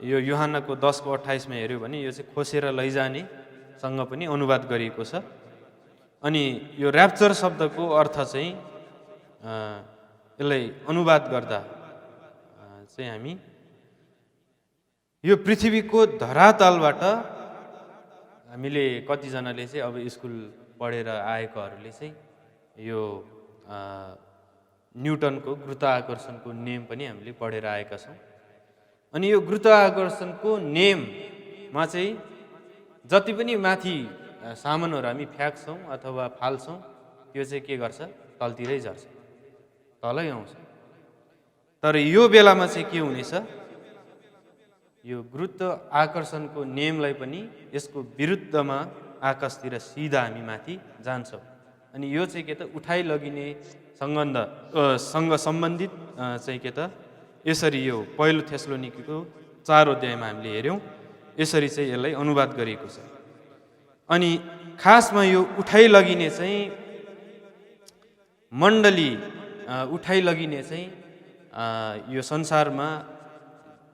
यो यूहन्नाको 10:28 हेऱ्यो भने यो चाहिँ खोसेर लैजानेसँग पनि अनुवाद गरिएको छ। अनि यो ऱ्याप्चर शब्दको अर्थ चाहिँ यसलाई अनुवाद गर्दा चाहिँ हामी यो पृथ्वीको धरातलबाट हामीले कतिजनाले चाहिँ अब स्कुल पढेर आएकोहरूले चाहिँ यो न्युटनको गुरुत्वाकर्षणको नियम पनि हामीले पढेर आएका छौँ। अनि यो गुरुत्वाकर्षणको नियममा चाहिँ जति पनि माथि सामानहरू हामी फ्याँक्छौँ अथवा फाल्छौँ त्यो चाहिँ के गर्छ, तलतिरै झर्छ, तलै आउँछ। तर यो बेलामा चाहिँ के हुनेछ, यो गुरुत्व आकर्षणको नियमलाई पनि यसको विरुद्धमा आकाशतिर सिधा हामी माथि जान्छौँ। अनि यो चाहिँ के त उठाइ लगिने सँग सम्बन्धित चाहिँ के त यसरी यो पहिलो थेसलोनिकीको 4 अध्यायमा हामीले हेऱ्यौँ, यसरी चाहिँ यसलाई अनुवाद गरिएको छ। अनि खासमा यो उठाइ लगिने चाहिँ मण्डली उठाइ लगिने चाहिँ यो संसारमा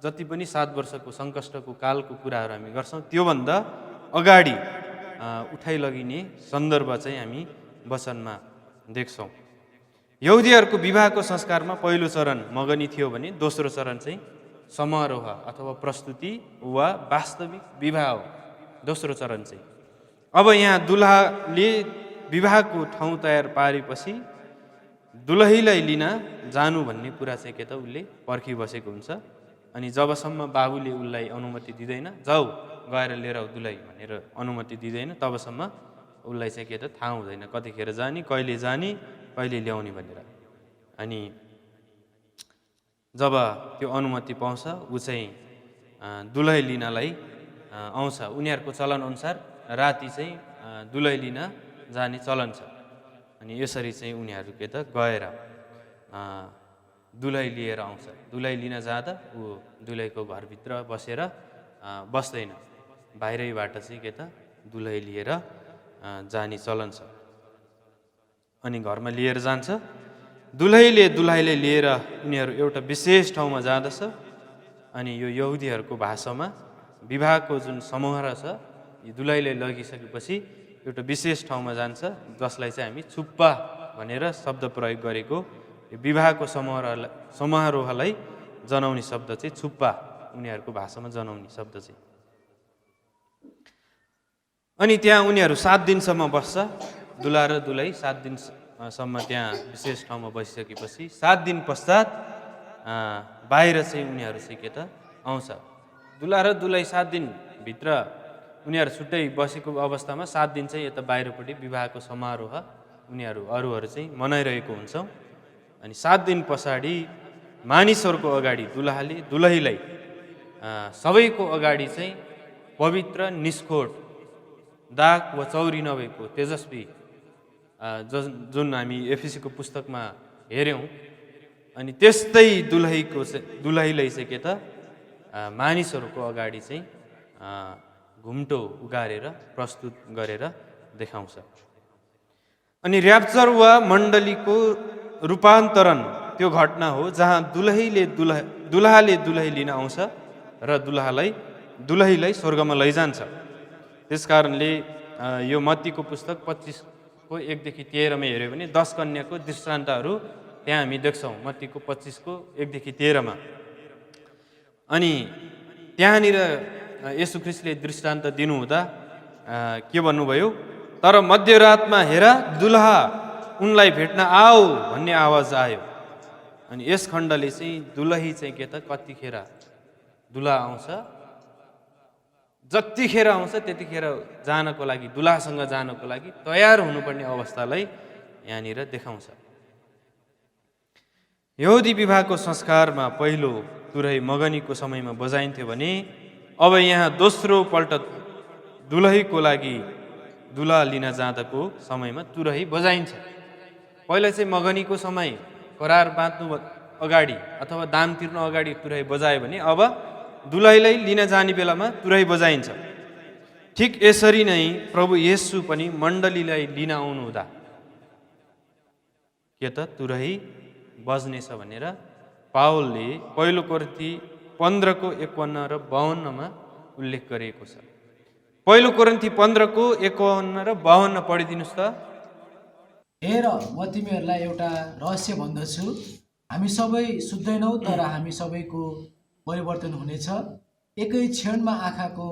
जति पनि 7 वर्षको सङ्कष्टको कालको कुराहरू हामी गर्छौँ त्योभन्दा अगाडि उठाइ लगिने सन्दर्भ चाहिँ हामी वचनमा देख्छौँ। यहुदीहरूको विवाहको संस्कारमा पहिलो चरण मगनी थियो भने दोस्रो चरण चाहिँ समारोह अथवा प्रस्तुति वा वास्तविक विवाह हो, दोस्रो चरण चाहिँ। अब यहाँ दुलहाले विवाहको ठाउँ तयार पारेपछि दुलहीलाई लिन जानु भन्ने कुरा चाहिँ के त उसले पर्खिबसेको हुन्छ। अनि जबसम्म बाबुले उसलाई अनुमति दिँदैन, जाऊ गएर लिएर आऊ दुलही भनेर अनुमति दिँदैन, तबसम्म उसलाई चाहिँ के त थाहा हुँदैन कतिखेर जाने, कहिले ल्याउने भनेर। अनि जब त्यो अनुमति पाउँछ ऊ चाहिँ दुलही लिनलाई आउँछ। उनीहरूको चलनअनुसार राति चाहिँ दुलही लिन जाने चलन छ। अनि यसरी चाहिँ उनीहरू के त गएर दुलही लिएर आउँछ। दुलही लिन जाँदा ऊ दुलहीको घरभित्र बसेर बस्दैन, बाहिरैबाट चाहिँ के त दुलही लिएर जाने चलन छ। अनि घरमा लिएर जान्छ। दुलहीले दुलहीलाई लिएर उनीहरू एउटा विशेष ठाउँमा जाँदछ। अनि यो यहुदीहरूको भाषामा विवाहको जुन समारोह छ, यो दुलहीलाई लगिसकेपछि एउटा विशेष ठाउँमा जान्छ, जसलाई चाहिँ हामी छुप्पा भनेर शब्द प्रयोग गरेको। यो विवाहको समारोहलाई जनाउने शब्द चाहिँ छुप्पा, उनीहरूको भाषामा जनाउने शब्द चाहिँ। अनि त्यहाँ उनीहरू 7 दिनसम्म बस्छ। दुलहा र दुलही 7 दिनसम्म त्यहाँ विशेष ठाउँमा बसिसकेपछि 7 दिन पश्चात बाहिर चाहिँ उनीहरू चाहिँ के त आउँछ। दुलहा र दुलही 7 दिनभित्र उनीहरू छुट्टै बसेको अवस्थामा 7 दिन चाहिँ यता बाहिरपट्टि विवाहको समारोह अरूहरू चाहिँ मनाइरहेको हुन्छौँ। अनि 7 दिन पछाडि मानिसहरूको अगाडि दुलहाले दुलहीलाई सबैको अगाडि चाहिँ पवित्र, निष्खोट, दाग वा चौरी नभएको तेजस्वी जुन हामी एफिसीको पुस्तकमा हेऱ्यौँ। अनि त्यस्तै दुलहीलाई चाहिँ के त मानिसहरूको अगाडि चाहिँ घुम्टो उगारेर प्रस्तुत गरेर देखाउँछ। अनि ऱ्याप्चर वा मण्डलीको रूपान्तरण त्यो घटना हो जहाँ दुलहाले दुलही लिन आउँछ र दुलहीलाई स्वर्गमा लैजान्छ। त्यस कारणले यो मत्तीको पुस्तक 25को 1देखि 13मा हेऱ्यो भने 10 कन्याको दृष्टान्तहरू त्यहाँ हामी देख्छौँ, मत्तीको 25को 1देखि 13मा। अनि त्यहाँनिर येशू ख्रीष्टले दृष्टान्त दिनुहुँदा के भन्नुभयो, तर मध्यरातमा हेर दुलहा उनलाई भेट्न आऊ भन्ने आवाज आयो। अनि यस खण्डले चाहिँ दुलही चाहिँ के त कतिखेर दुलहा आउँछ, जतिखेर आउँछ त्यतिखेर जानको लागि, दुलहासँग जानको लागि तयार हुनुपर्ने अवस्थालाई यहाँनिर देखाउँछ। यहुदी विवाहको संस्कारमा पहिलो तुरही मगनीको समयमा बजाइन्थ्यो भने अब यहाँ दोस्रो पल्ट दुलहीको लागि दुलहा लिन जाँदाको समयमा तुरही बजाइन्छ। पहिला चाहिँ मगनीको समय करार बाँध्नु अगाडि अथवा दाम तिर्नु अगाडि तुरही बजायो भने अब दुलहीलाई लिन जाने बेलामा तुरही बजाइन्छ। ठिक यसरी नै प्रभु येशू पनि मण्डलीलाई लिन आउनुहुँदा के त तुरही बज्नेछ भनेर पावलले पहिलो कोरिन्थी 15को 51 र 52मा उल्लेख गरिएको छ। पहिलो कोरिन्थी 15को 51 र 52 पढिदिनुहोस् त। हेर, म तिमीहरूलाई एउटा रहस्य भन्दछु, हामी सबै सुत्दैनौँ, तर हामी सबैको परिवर्तन हुनेछ। एकै क्षणमा, आँखाको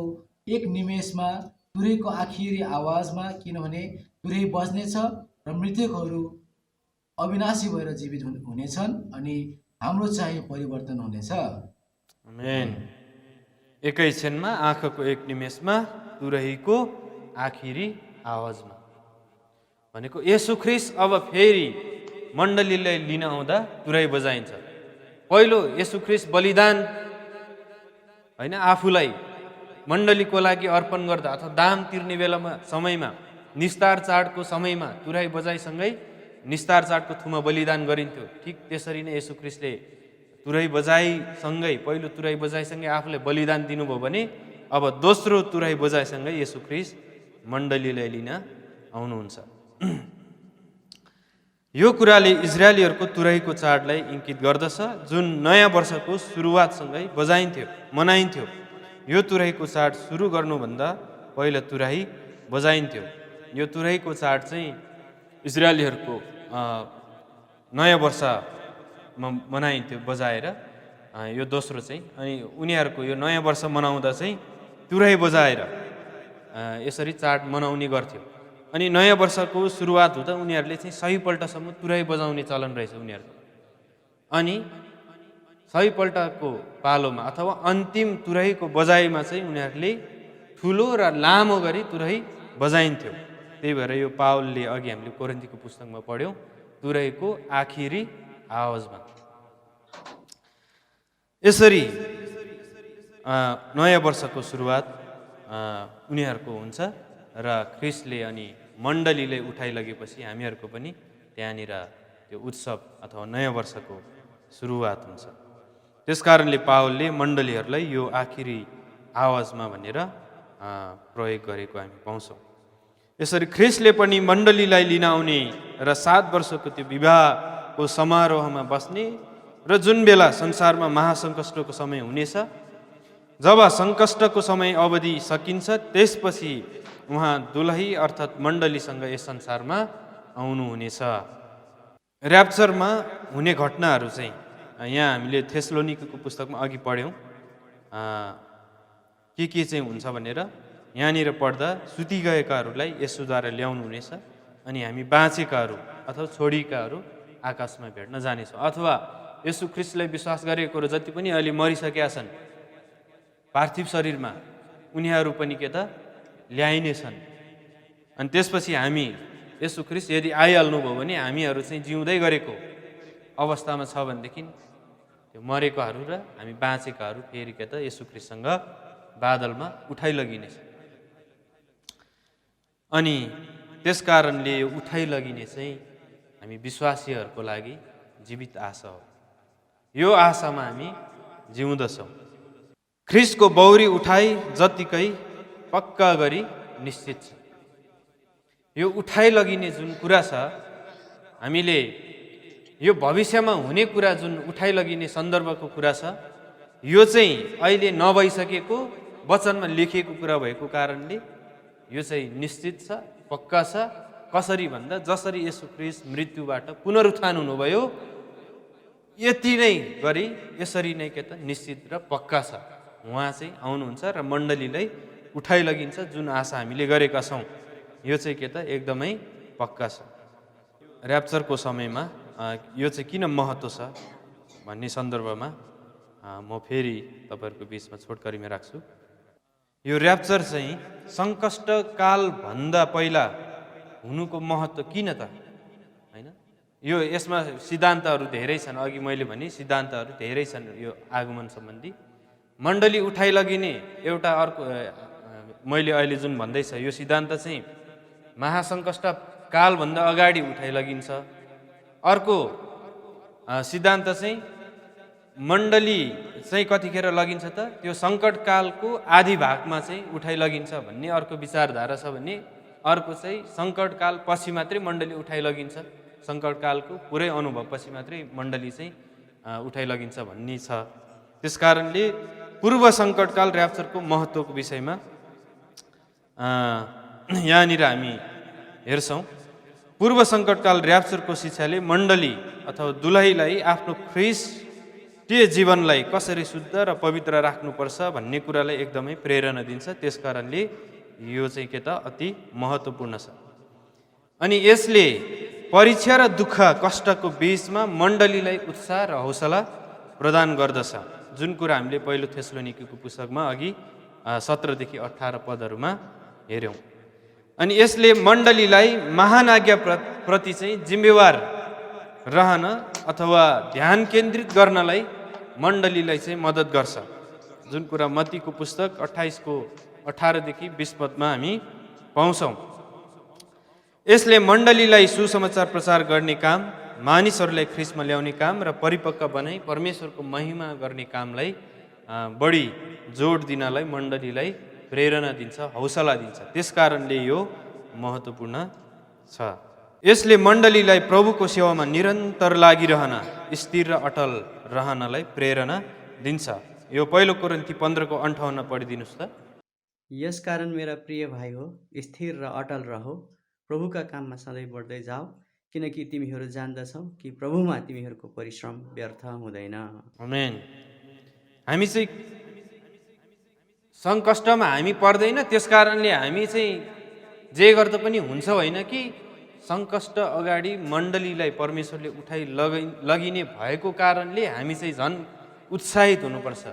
एक निमेषमा, तुरैको आखिरी आवाजमा, किनभने तुरै बज्नेछ र मृतकहरू अविनाशी भएर जीवित हुनेछन् अनि हाम्रो चाहिँ परिवर्तन हुनेछ। आमेन। एकै क्षणमा, आँखाको एक निमेषमा, तुरहीको आखिरी आवाजमा भनेको येशू ख्रीष्ट अब फेरि मण्डलीलाई लिन आउँदा तुरै बजाइन्छ। पहिलो येशू ख्रीष्ट बलिदान होइन, आफूलाई मण्डलीको लागि अर्पण गर्दा अथवा दाम तिर्ने बेलामा समयमा, निस्तार चाडको समयमा तुरै बजाइसँगै निस्तार चाडको थुमा बलिदान गरिन्थ्यो। ठिक त्यसरी नै येशू ख्रीष्टले तुरै बजाइसँगै, पहिलो तुरै बजाइसँगै आफूले बलिदान दिनुभयो भने अब दोस्रो तुरै बजाइसँगै येशू ख्रीष्ट मण्डलीलाई लिन आउनुहुन्छ। यो कुराले इजरायलीहरूको तुरैको चाडलाई इङ्कित गर्दछ, जुन नयाँ वर्षको सुरुवातसँगै मनाइन्थ्यो। यो तुरैको चाड सुरु गर्नुभन्दा पहिला तुरही बजाइन्थ्यो। यो तुरैको चाड चाहिँ इजरायलीहरूको नयाँ वर्षमा मनाइन्थ्यो बजाएर। यो दोस्रो चाहिँ अनि उनीहरूको यो नयाँ वर्ष मनाउँदा चाहिँ तुरै बजाएर यसरी चाड मनाउने गर्थ्यो। अनि नयाँ वर्षको सुरुवात हुँदा उनीहरूले चाहिँ 100 पल्टसम्म तुरै बजाउने चलन रहेछ उनीहरूको। अनि 100 पल्टको पालोमा अथवा अन्तिम तुरहीको बजाइमा चाहिँ उनीहरूले ठुलो र लामो गरी तुरही बजाइन्थ्यो। त्यही भएर यो पावलले अघि हामीले कोरिन्थीको पुस्तकमा पढ्यौँ, तुरहीको आखिरी आवाजमा। यसरी नयाँ वर्षको सुरुवात उनीहरूको हुन्छ र ख्रीष्टले अनि मण्डलीले उठाइलगेपछि हामीहरूको पनि त्यहाँनिर त्यो उत्सव अथवा नयाँ वर्षको सुरुवात हुन्छ। त्यसकारणले पावलले मण्डलीहरूलाई यो आखिरी आवाजमा भनेर प्रयोग गरेको हामी पाउँछौँ। यसरी ख्रीष्टले पनि मण्डलीलाई लिन आउने र 7 वर्षको त्यो विवाहको समारोहमा बस्ने र जुन बेला संसारमा महासङ्कष्टको समय हुनेछ, जब सङ्कष्टको समय अवधि सकिन्छ, त्यसपछि उहाँ दुलही अर्थात् मण्डलीसँग यस संसारमा आउनुहुनेछ। र्याप्चरमा हुने घटनाहरू चाहिँ यहाँ हामीले थेसलोनिकेको पुस्तकमा अघि पढ्यौँ के चाहिँ हुन्छ भनेर। यहाँनिर पढ्दा सुति गएकाहरूलाई यसोद्वारा ल्याउनु हुनेछ अनि हामी बाँचेकाहरू अथवा छोडिएकाहरू आकाशमा भेट्न जानेछौँ। अथवा येशू ख्रीष्टलाई विश्वास गरेकोहरू जति पनि अहिले मरिसकेका छन् पार्थिव शरीरमा, उनीहरू पनि के त ल्याइनेछन्। अनि त्यसपछि हामी येशू ख्रीष्ट यदि आइहाल्नुभयो भने हामीहरू चाहिँ जिउँदै गरेको अवस्थामा छ भनेदेखि त्यो मरेकाहरू र हामी बाँचेकाहरू फेरि के त येशू ख्रीष्टसँग बादलमा उठाइलगिनेछ। अनि त्यस कारणले यो उठाइलगिने चाहिँ हामी विश्वासीहरूको लागि जीवित आशा हो। यो आशामा हामी जिउँदछौँ। ख्रीष्टको बौरी उठाइ जत्तिकै पक्का गरी निश्चित छ। यो उठाइलगिने जुन कुरा छ, हामीले यो भविष्यमा हुने कुरा जुन उठाइलगिने सन्दर्भको कुरा छ, यो चाहिँ अहिले नभइसकेको वचनमा लेखिएको कुरा भएको कारणले यो चाहिँ निश्चित छ, पक्का छ। कसरी भन्दा जसरी येशू ख्रीष्ट मृत्युबाट पुनरुत्थान हुनुभयो, यति नै गरी यसरी नै के त निश्चित र पक्का छ। उहाँ चाहिँ आउनुहुन्छ र मण्डलीलाई उठाइलगिन्छ, जुन आशा हामीले गरेका छौँ यो चाहिँ के त एकदमै पक्का छ। र्याप्चरको समयमा यो चाहिँ किन महत्त्व छ भन्ने सन्दर्भमा म फेरि तपाईँहरूको बिचमा छोटकरीमा राख्छु। यो र्याप्चर चाहिँ सङ्कष्टकालभन्दा पहिला हुनुको महत्त्व किन त होइन। यो यसमा सिद्धान्तहरू धेरै छन्। अघि मैले भने सिद्धान्तहरू धेरै छन् यो आगमन सम्बन्धी। मण्डली उठाइलगिने एउटा अर्को मैले अहिले जुन भन्दैछ यो सिद्धान्त चाहिँ महासङ्कष्ट कालभन्दा अगाडि उठाइलगिन्छ। अर्को सिद्धान्त चाहिँ मण्डली चाहिँ कतिखेर लगिन्छ त त्यो सङ्कटकालको आधी भागमा चाहिँ उठाइलगिन्छ भन्ने अर्को विचारधारा छ भने, अर्को चाहिँ सङ्कटकाल पछि मात्रै मण्डली उठाइलगिन्छ, सङ्कटकालको पुरै अनुभव पछि मात्रै मण्डली चाहिँ उठाइलगिन्छ भन्ने छ। त्यसकारणले पूर्व सङ्कटकाल र्याप्चरको महत्त्वको विषयमा यहाँनिर हामी हेर्छौँ। पूर्व सङ्कटकाल र्याप्चरको शिक्षाले मण्डली अथवा दुलहीलाई आफ्नो ख्रिस्टीय जीवनलाई कसरी शुद्ध र पवित्र राख्नुपर्छ भन्ने कुरालाई एकदमै प्रेरणा दिन्छ। त्यसकारणले यो चाहिँ के त अति महत्त्वपूर्ण छ। अनि यसले परीक्षा र दुःख कष्टको बीचमा मण्डलीलाई उत्साह र हौसला प्रदान गर्दछ, जुन कुरा हामीले पहिलो थेसलोनिकीको पुस्तकमा अघि 17 देखि 18 पदहरूमा हेऱ्यौँ। अनि यसले मण्डलीलाई महान आज्ञा प्रति चाहिँ जिम्मेवार रहन अथवा ध्यान केन्द्रित गर्नलाई मण्डलीलाई चाहिँ मद्दत गर्छ, जुन कुरा मत्तीको पुस्तक 28 को 18 देखि 20 पदमा हामी पाउँछौँ। यसले मण्डलीलाई सुसमाचार प्रचार गर्ने काम, मानिसहरूलाई ख्रिस्टमा ल्याउने काम र परिपक्व बनाई परमेश्वरको महिमा गर्ने कामलाई बढी जोड दिनलाई मण्डलीलाई प्रेरणा दिन्छ, हौसला दिन्छ। त्यसकारणले यो महत्त्वपूर्ण छ। यसले मण्डलीलाई प्रभुको सेवामा निरन्तर लागिरहन, स्थिर र अटल रहनलाई प्रेरणा दिन्छ। यो पहिलो कोरिन्थी 15 को 58 पढिदिनुहोस् त। यसकारण मेरा प्रिय भाइ हो, स्थिर र अटल रहो, प्रभुका काममा सधैँ बढ्दै जाऊ, किनकि तिमीहरू जान्दछौ कि प्रभुमा तिमीहरूको परिश्रम व्यर्थ हुँदैन। आमेन। हामी चाहिँ सङ्कष्टमा हामी पर्दैन, त्यसकारणले हामी चाहिँ जे गर्दा पनि हुन्छ होइन कि सङ्कष्ट अगाडि मण्डलीलाई परमेश्वरले उठाइ लगिने भएको कारणले हामी चाहिँ झन् उत्साहित हुनुपर्छ,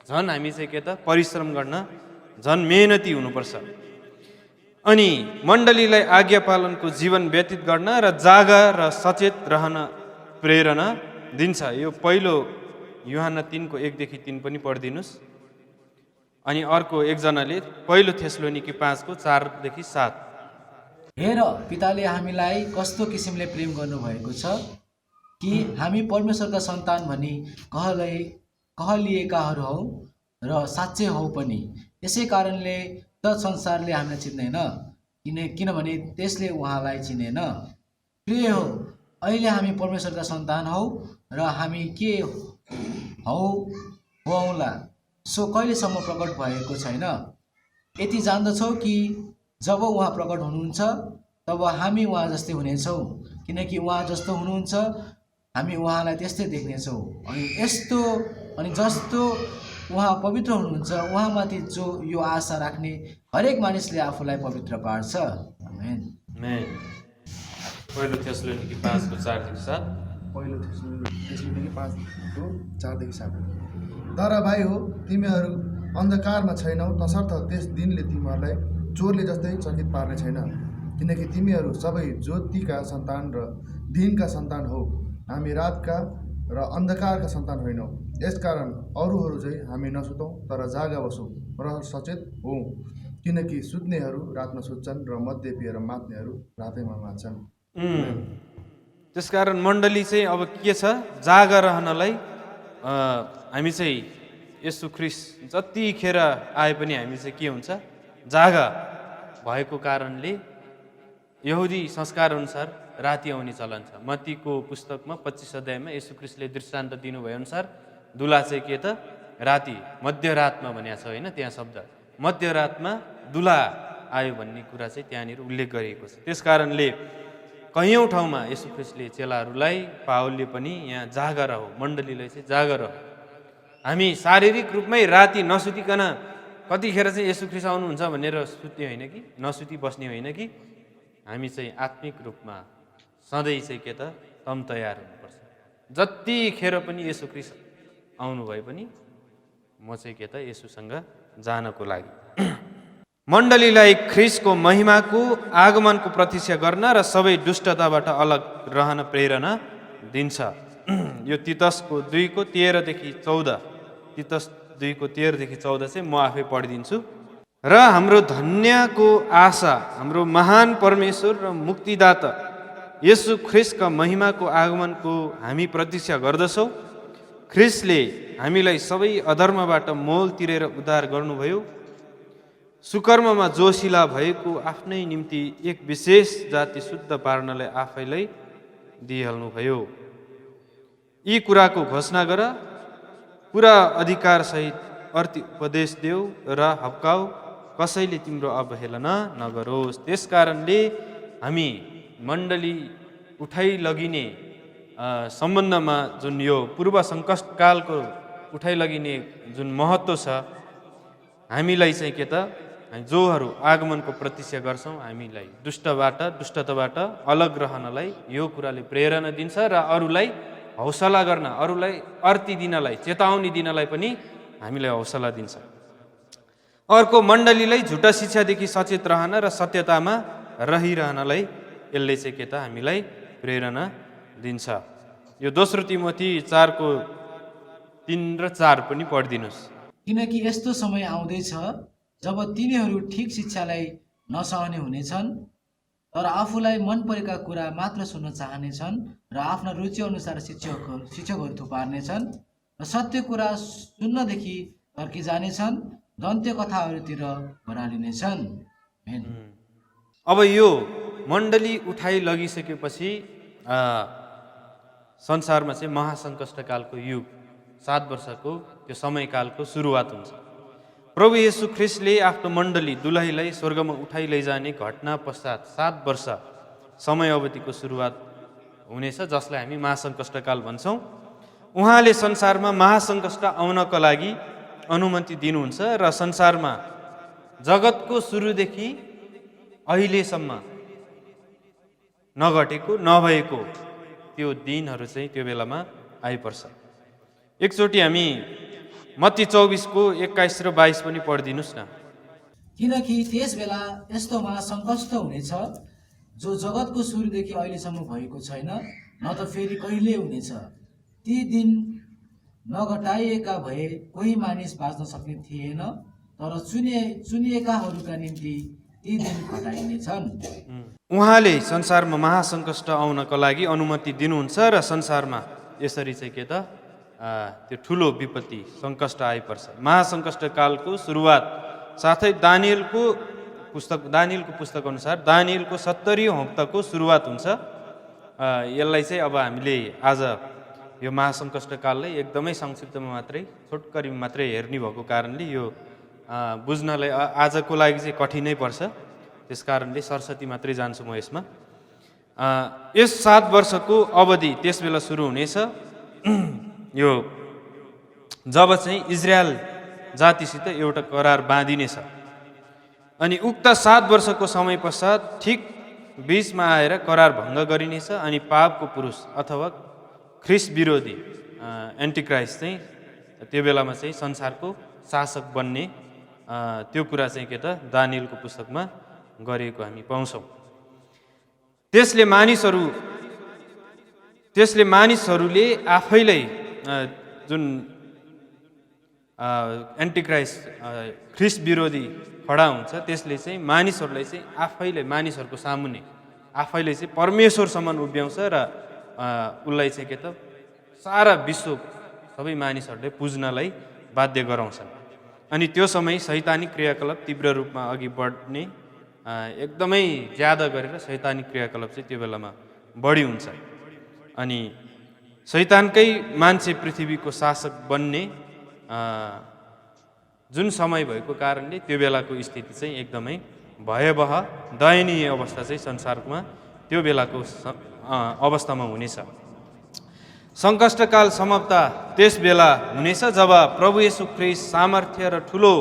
झन् हामी चाहिँ के त परिश्रम गर्न झन् मेहनती हुनुपर्छ। अनि मण्डलीलाई आज्ञा पालनको जीवन व्यतीत गर्न र जागा र सचेत रहन प्रेरणा दिन्छ। यो पहिलो यूहन्ना 3 को 1 देखि 3 पनि पढिदिनुहोस्। अनि अर्को एकजनाले पहिलो थेसलोनिकी 5 को 4 देखि 7। हेर, पिताले हामीलाई कस्तो किसिमले प्रेम गर्नुभएको छ कि हामी परमेश्वरका सन्तान भनी कहलिएकाहरू हौ र साँच्चै हौ पनि। यसै कारणले त संसारले हामीलाई चिन्दैन, किनभने त्यसले उहाँलाई चिनेन। प्रिय हो, अहिले हामी परमेश्वरका सन्तान हौ र हामी के हौला सो कहिलेसम्म प्रकट भएको छैन। यति जान्दछौ कि जब उहाँ प्रकट हुनुहुन्छ तब हामी उहाँ जस्तै हुनेछौँ, किनकि उहाँ जस्तो हुनुहुन्छ हामी उहाँलाई त्यस्तै देख्नेछौँ। अनि जस्तो उहाँ पवित्र हुनुहुन्छ, उहाँमाथि जो यो आशा राख्ने हरेक मानिसले आफूलाई पवित्र पार्छ। आमेन। आमेन। पहिलो थेसलोनिकी 5 को 4 देखि 7। पहिलो थेसलोनिकी 5 को 4 देखि 7। तर भाइ हो, तिमीहरू अन्धकारमा छैनौ, तसर्थ त्यस दिनले तिमीहरूलाई चोरले जस्तै चकित पार्ने छैन, किनकि तिमीहरू सबै ज्योतिका सन्तान र दिनका सन्तान हो। हामी रातका र अन्धकारका सन्तान होइनौ। यसकारण अरूहरू चाहिँ हामी नसुतौँ, तर जागा बसौँ र सचेत हौँ, किनकि सुत्नेहरू रातमा सुत्छन् र मद्य पिएर मात्नेहरू रातैमा मात्छन्। त्यसकारण मण्डली चाहिँ अब के छ, जागा रहनलाई हामी चाहिँ यसु ख्रिस्ट जतिखेर आए पनि हामी चाहिँ के हुन्छ, जागा भएको कारणले यहुदी संस्कार अनुसार राति आउने चलन छ। मत्तीको पुस्तकमा 25 अध्यायमा यसु ख्रिस्टले दृष्टान्त दिनुभए अनुसार दुला चाहिँ के त राति मध्यरातमा भनेको छ होइन, त्यहाँ शब्द मध्यरातमा दुला आयो भन्ने कुरा चाहिँ त्यहाँनिर उल्लेख गरिएको छ। त्यसकारणले कैयौँ ठाउँमा यसु ख्रिस्टले चेलाहरूलाई, पावलले पनि यहाँ जागा रहो, मण्डलीलाई चाहिँ जागा रहो। हामी शारीरिक रूपमै राति नसुतिकन कतिखेर चाहिँ यसु ख्रिस्ट आउनुहुन्छ भनेर सुत्ने होइन कि नसुति बस्ने होइन कि हामी चाहिँ आत्मिक रूपमा सधैँ चाहिँ के त तम तयार हुनुपर्छ। जतिखेर पनि यसु ख्रिस्ट आउनु भए पनि म चाहिँ के त यसुसँग जानको लागि मण्डलीलाई ख्रिस्टको महिमाको आगमनको प्रतीक्षा गर्न र सबै दुष्टताबाट अलग रहन प्रेरणा दिन्छ। यो तीतसको 2 को 13 देखि 14, तीतस 2 को 13 देखि 14 चाहिँ म आफै पढिदिन्छु। र हाम्रो धन्यको आशा, हाम्रो महान परमेश्वर र मुक्तिदाता यसु ख्रिस्टका महिमाको आगमनको हामी प्रतीक्षा गर्दछौँ। ख्रिस्टले हामीलाई सबै अधर्मबाट मोल तिरेर उद्धार गर्नुभयो। सुकर्ममा जोशिला भएको आफ्नै निम्ति एक विशेष जाति शुद्ध पार्नलाई आफैलाई दिइहाल्नुभयो। यी कुराको घोषणा गर पुरा अधिकारसहित अर्ती उपदेश देऊ र हप्काऊ, कसैले तिम्रो अवहेलना नगरोस्। त्यस कारणले हामी मण्डली उठाइ लगिने सम्बन्धमा जुन यो पूर्व सङ्कटकालको उठाइ लगिने जुन महत्त्व छ, हामीलाई चाहिँ के त जोहरू आगमनको प्रतीक्षा गर्छौँ, हामीलाई दुष्टताबाट अलग रहनलाई यो कुराले प्रेरणा दिन्छ र अरूलाई हौसला गर्न, अरूलाई अर्ती दिनलाई, चेतावनी दिनलाई पनि हामीलाई हौसला दिन्छ। अर्को, मण्डलीलाई झुटा शिक्षादेखि सचेत रहन र सत्यतामा रहिरहनलाई यसले चाहिँ के त हामीलाई प्रेरणा दिन्छ। यो दोस्रो तिमोथी 4:3 र 4 पनि पढिदिनुहोस्। किनकि यस्तो समय आउँदैछ जब तिनीहरू ठिक शिक्षालाई नसहने हुनेछन्, तर आफूलाई मन परेका कुरा मात्र सुन्न चाहनेछन् र आफ्ना रुचि अनुसार शिक्षकहरू थुपार्नेछन् र सत्य कुरा सुन्नदेखि तर्किजानेछन्, दन्त्य कथाहरूतिर बरालिनेछन्। अब यो मण्डली उठाइ लगिसकेपछि संसारमा चाहिँ महासङ्कष्टकालको युग, 7 वर्षको त्यो समयकालको सुरुवात हुन्छ। प्रभु येशू ख्रिस्टले आफ्नो मण्डली दुलहीलाई स्वर्गमा उठाइ लैजाने घटना पश्चात 7 वर्ष समय अवधिको सुरुवात हुनेछ, जसलाई हामी महासङ्कष्टकाल भन्छौँ। उहाँले संसारमा महासङ्कष्ट आउनको लागि अनुमति दिनुहुन्छ र संसारमा जगतको सुरुदेखि अहिलेसम्म नघटेको नभएको त्यो दिनहरू चाहिँ त्यो बेलामा आइपर्छ। एकचोटि हामी मत्ती 24:21 र 22 पनि पढिदिनुहोस् न। किनकि त्यस बेला यस्तो महासङ्कष्ट हुनेछ जो जगतको सुरुदेखि अहिलेसम्म भएको छैन, न त फेरि कहिले हुनेछ। ती दिन नघटाइएका भए कोही मानिस बाँच्न सक्ने थिएन, तर चुनिएकाहरूका निम्ति ती दिन घटाइनेछन्। उहाँले संसारमा महासङ्कष्ट आउनको लागि अनुमति दिनुहुन्छ र संसारमा यसरी चाहिँ के त त्यो ठुलो विपत्ति सङ्कष्ट आइपर्छ। महासङ्कष्टकालको सुरुवात साथै दानियलको पुस्तक अनुसार दानियलको 70औँ हप्ताको सुरुवात हुन्छ। यसलाई चाहिँ अब हामीले आज यो महासङ्कष्टकाललाई एकदमै संक्षिप्तमा मात्रै, छोटकरीमा मात्रै हेर्ने भएको कारणले यो बुझ्नलाई आजको लागि चाहिँ कठिनै पर्छ। त्यस कारणले सरस्वती मात्रै जान्छु म यसमा। यस 7 वर्षको अवधि त्यस बेला सुरु हुनेछ यो जब चाहिँ इजरायल जातिसित एउटा करार बाँधिनेछ। अनि उक्त 7 वर्षको समय पश्चात ठिक बीचमा आएर करार भङ्ग गरिनेछ अनि पापको पुरुष अथवा ख्रिस्ट विरोधी एन्टिक्राइस्ट चाहिँ त्यो बेलामा चाहिँ संसारको शासक बन्ने त्यो कुरा चाहिँ के त दानियलको पुस्तकमा गरिएको हामी पाउँछौँ। त्यसले मानिसहरूले आफैलाई जुन एन्टिक्राइस्ट ख्रिस्ट विरोधी खडा हुन्छ, त्यसले चाहिँ मानिसहरूलाई चाहिँ आफैले मानिसहरूको सामुन्ने आफैले चाहिँ परमेश्वरसम्म उभ्याउँछ र उसलाई चाहिँ के त सारा विश्व सबै मानिसहरूले पुज्नलाई बाध्य गराउँछन्। अनि त्यो समय शैतानिक क्रियाकलाप तीव्र रूपमा अघि बढ्ने, एकदमै ज्यादा गरेर शैतानिक क्रियाकलाप चाहिँ त्यो बेलामा बढी हुन्छ। अनि शैतानकै मान्छे पृथ्वीको शासक बन्ने जुन समय भएको कारणले त्यो बेलाको स्थिति चाहिँ एकदमै भयावह दयनीय अवस्था चाहिँ संसारमा त्यो बेलाको अवस्थामा हुनेछ। सङ्कष्टकाल समाप्त त्यस बेला हुनेछ जब प्रभु येशू ख्रिस्ट सामर्थ्य र ठुलो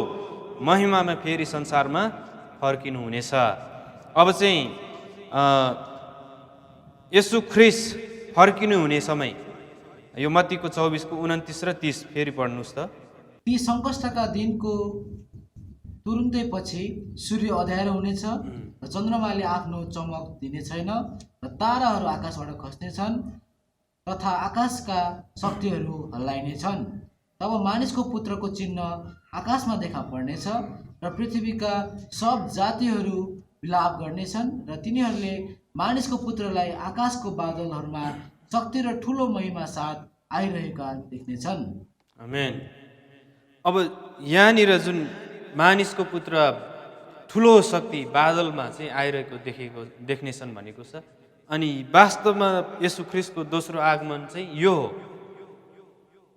महिमामा फेरि संसारमा फर्किनु हुनेछ। अब चाहिँ येशू ख्रिस्ट फर्किनु हुने समय यो मत्तीको 24:29 र 30 फेरि पढ्नुहोस् त। ती सङ्कष्टका दिनको तुरुन्तै पछि सूर्य अँध्यारो हुनेछ र चन्द्रमाले आफ्नो चमक दिने छैन र ताराहरू आकाशबाट खस्नेछन् तथा आकाशका शक्तिहरू हल्लाइनेछन्। तब मानिसको पुत्रको चिन्ह आकाशमा देखा पर्नेछ र पृथ्वीका सब जातिहरू विलाप गर्नेछन् र तिनीहरूले मानिसको पुत्रलाई आकाशको बादलहरूमा शक्ति र ठुलो महिमा साथ आइरहेका देख्नेछन्। आमेन। अब यहाँनिर जुन मानिसको पुत्र ठुलो शक्ति बादलमा चाहिँ आइरहेको देख्नेछन् भनेको छ। अनि वास्तवमा येशू ख्रिस्टको दोस्रो आगमन चाहिँ यो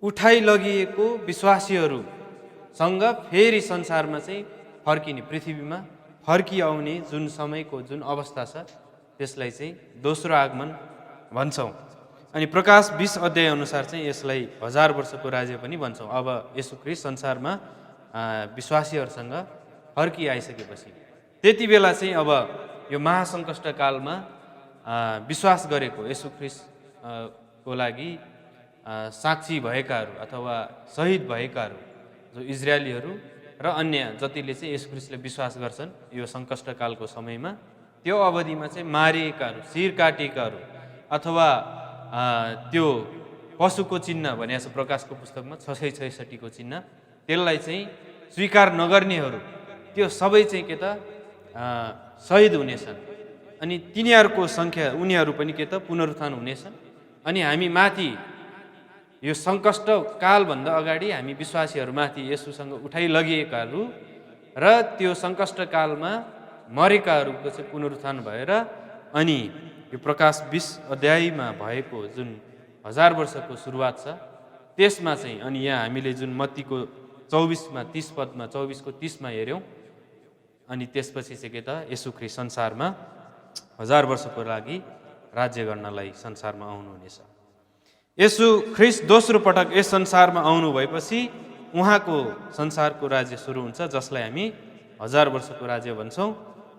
हो। उठाइ लगिएको विश्वासीहरूसँग फेरि संसारमा चाहिँ फर्किने, पृथ्वीमा फर्किआउने जुन समयको जुन अवस्था छ त्यसलाई चाहिँ दोस्रो आगमन भन्छौँ। अनि प्रकाश 20 अध्याय अनुसार चाहिँ यसलाई 1000 वर्षको राज्य पनि भन्छौँ। अब येशू ख्रीष्ट संसारमा विश्वासीहरूसँग फर्किआइसकेपछि त्यति बेला चाहिँ अब यो महासङ्कष्ट कालमा विश्वास गरेको येशू ख्रीष्टको लागि साक्षी भएकाहरू अथवा शहीद भएकाहरू जो इजरायलीहरू र अन्य जतिले चाहिँ येशू ख्रीष्टले विश्वास गर्छन् यो सङ्कष्टकालको समयमा त्यो अवधिमा चाहिँ मारिएकाहरू, शिर काटिएकाहरू अथवा त्यो पशुको चिन्ह भनेको छ प्रकाशको पुस्तकमा 666 को चिन्ह, त्यसलाई चाहिँ स्वीकार नगर्नेहरू त्यो सबै चाहिँ के त शहीद हुनेछन्। अनि तिनीहरूको सङ्ख्या उनीहरू पनि के त पुनरुत्थान हुनेछन्। अनि हामी माथि यो सङ्कष्ट कालभन्दा अगाडि हामी विश्वासीहरूमाथि येशूसँग उठाइ लगिएकाहरू र त्यो सङ्कष्ट कालमा मरेकाहरूको चाहिँ पुनरुत्थान भएर अनि यो प्रकाश 20 अध्यायमा भएको जुन 1000 वर्षको सुरुवात छ त्यसमा चाहिँ अनि यहाँ हामीले जुन मत्तीको 24मा 30 पदमा 24 को 30 मा हेऱ्यौँ। अनि त्यसपछि चाहिँ के त येशू ख्रीष्ट संसारमा 1000 वर्षको लागि राज्य गर्नलाई संसारमा आउनुहुनेछ। येशू ख्रीष्ट दोस्रो पटक यस संसारमा आउनु भएपछि उहाँको संसारको राज्य सुरु हुन्छ जसलाई हामी 1000 वर्षको राज्य भन्छौँ।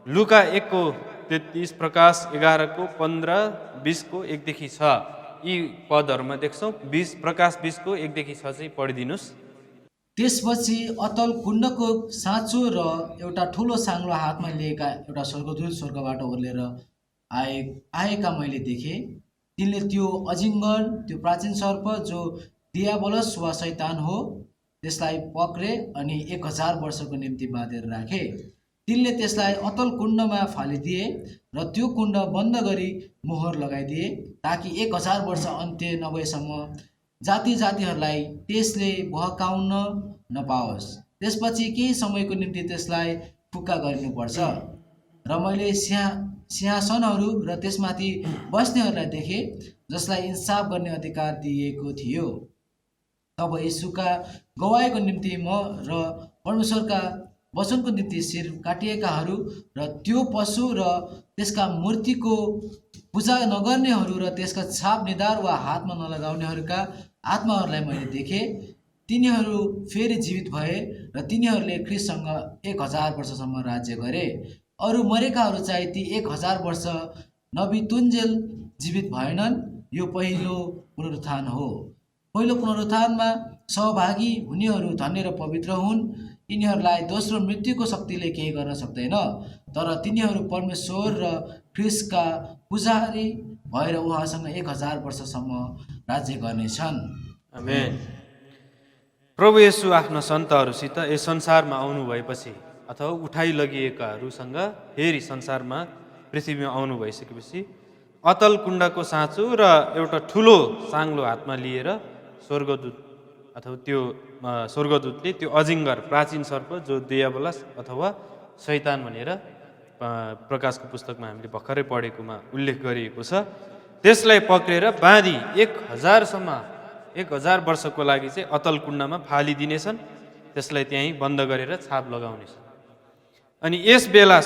लुका 1 को 33, प्रकाश 11 को 15, 20 को 1 देखि 6 यी पदहरूमा देख्छौँ। प्रकाश 20 को 1 देखि 6 चाहिँ पढिदिनुहोस्। त्यसपछि अतल कुण्डको साँचो र एउटा ठुलो साङ्लो हातमा लिएका एउटा स्वर्गदूत स्वर्गबाट ओर्लेर आएका मैले देखेँ। तिनले त्यो अजिङ्गर, त्यो प्राचीन सर्प जो दियाबलस वा शैतान हो त्यसलाई पक्रे अनि 1000 वर्षको निम्ति बाँधेर राखे। तिनले त्यसलाई अतल कुण्डमा फालिदिए र त्यो कुण्ड बन्द गरी मोहर लगाइदिए ताकि 1000 वर्ष अन्त्य नभएसम्म जाति जातिहरूलाई त्यसले बहकाउन नपाओस्। त्यसपछि केही समयको निम्ति त्यसलाई फुक्का गरिनुपर्छ। र मैले सिंहासनहरू र त्यसमाथि बस्नेहरूलाई देखेँ जसलाई इन्साफ गर्ने अधिकार दिएको थियो। तब येशूका गवाईको निम्ति म र परमेश्वरका वचनको निम्ति शिर काटिएकाहरू र त्यो पशु र त्यसका मूर्तिको पूजा नगर्नेहरू र त्यसका छाप निधार वा हातमा नलगाउनेहरूका आत्माहरूलाई मैले देखेँ। तिनीहरू फेरि जीवित भए र तिनीहरूले ख्रीष्टसँग 1000 वर्षसम्म राज्य गरे। अरू मरेकाहरू चाहिँ ती 1000 वर्ष नबितुन्जेल जीवित भएनन्। यो पहिलो पुनरुत्थान हो। पहिलो पुनरुत्थानमा सहभागी हुनेहरू धन्य र पवित्र हुन्। यिनीहरूलाई दोस्रो मृत्युको शक्तिले केही गर्न सक्दैन, तर तिनीहरू परमेश्वर र ख्रीष्टका पुजारी भएर उहाँसँग 1000 वर्षसम्म राज्य गर्नेछन्। आमेन। प्रभु येशू आफ्ना सन्तहरूसित यस संसारमा आउनु भएपछि अथवा उठाइ लगिएकाहरूसँग फेरि संसारमा पृथ्वीमा आउनु भइसकेपछि अतल कुण्डको साँचो र एउटा ठुलो साङ्लो हातमा लिएर स्वर्गदूत अथवा त्यो स्वर्गदूतले त्यो अजिङ्गर प्राचीन सर्प जो दियाबलस अथवा शैतान भनेर प्रकाशको पुस्तकमा हामीले भर्खरै पढेकोमा उल्लेख गरिएको छ त्यसलाई पक्रेर बाँधी 1000 वर्षको लागि चाहिँ अतल कुण्डमा फालिदिनेछन्। त्यसलाई त्यहीँ बन्द गरेर छाप लगाउनेछन्। अनि यस बेला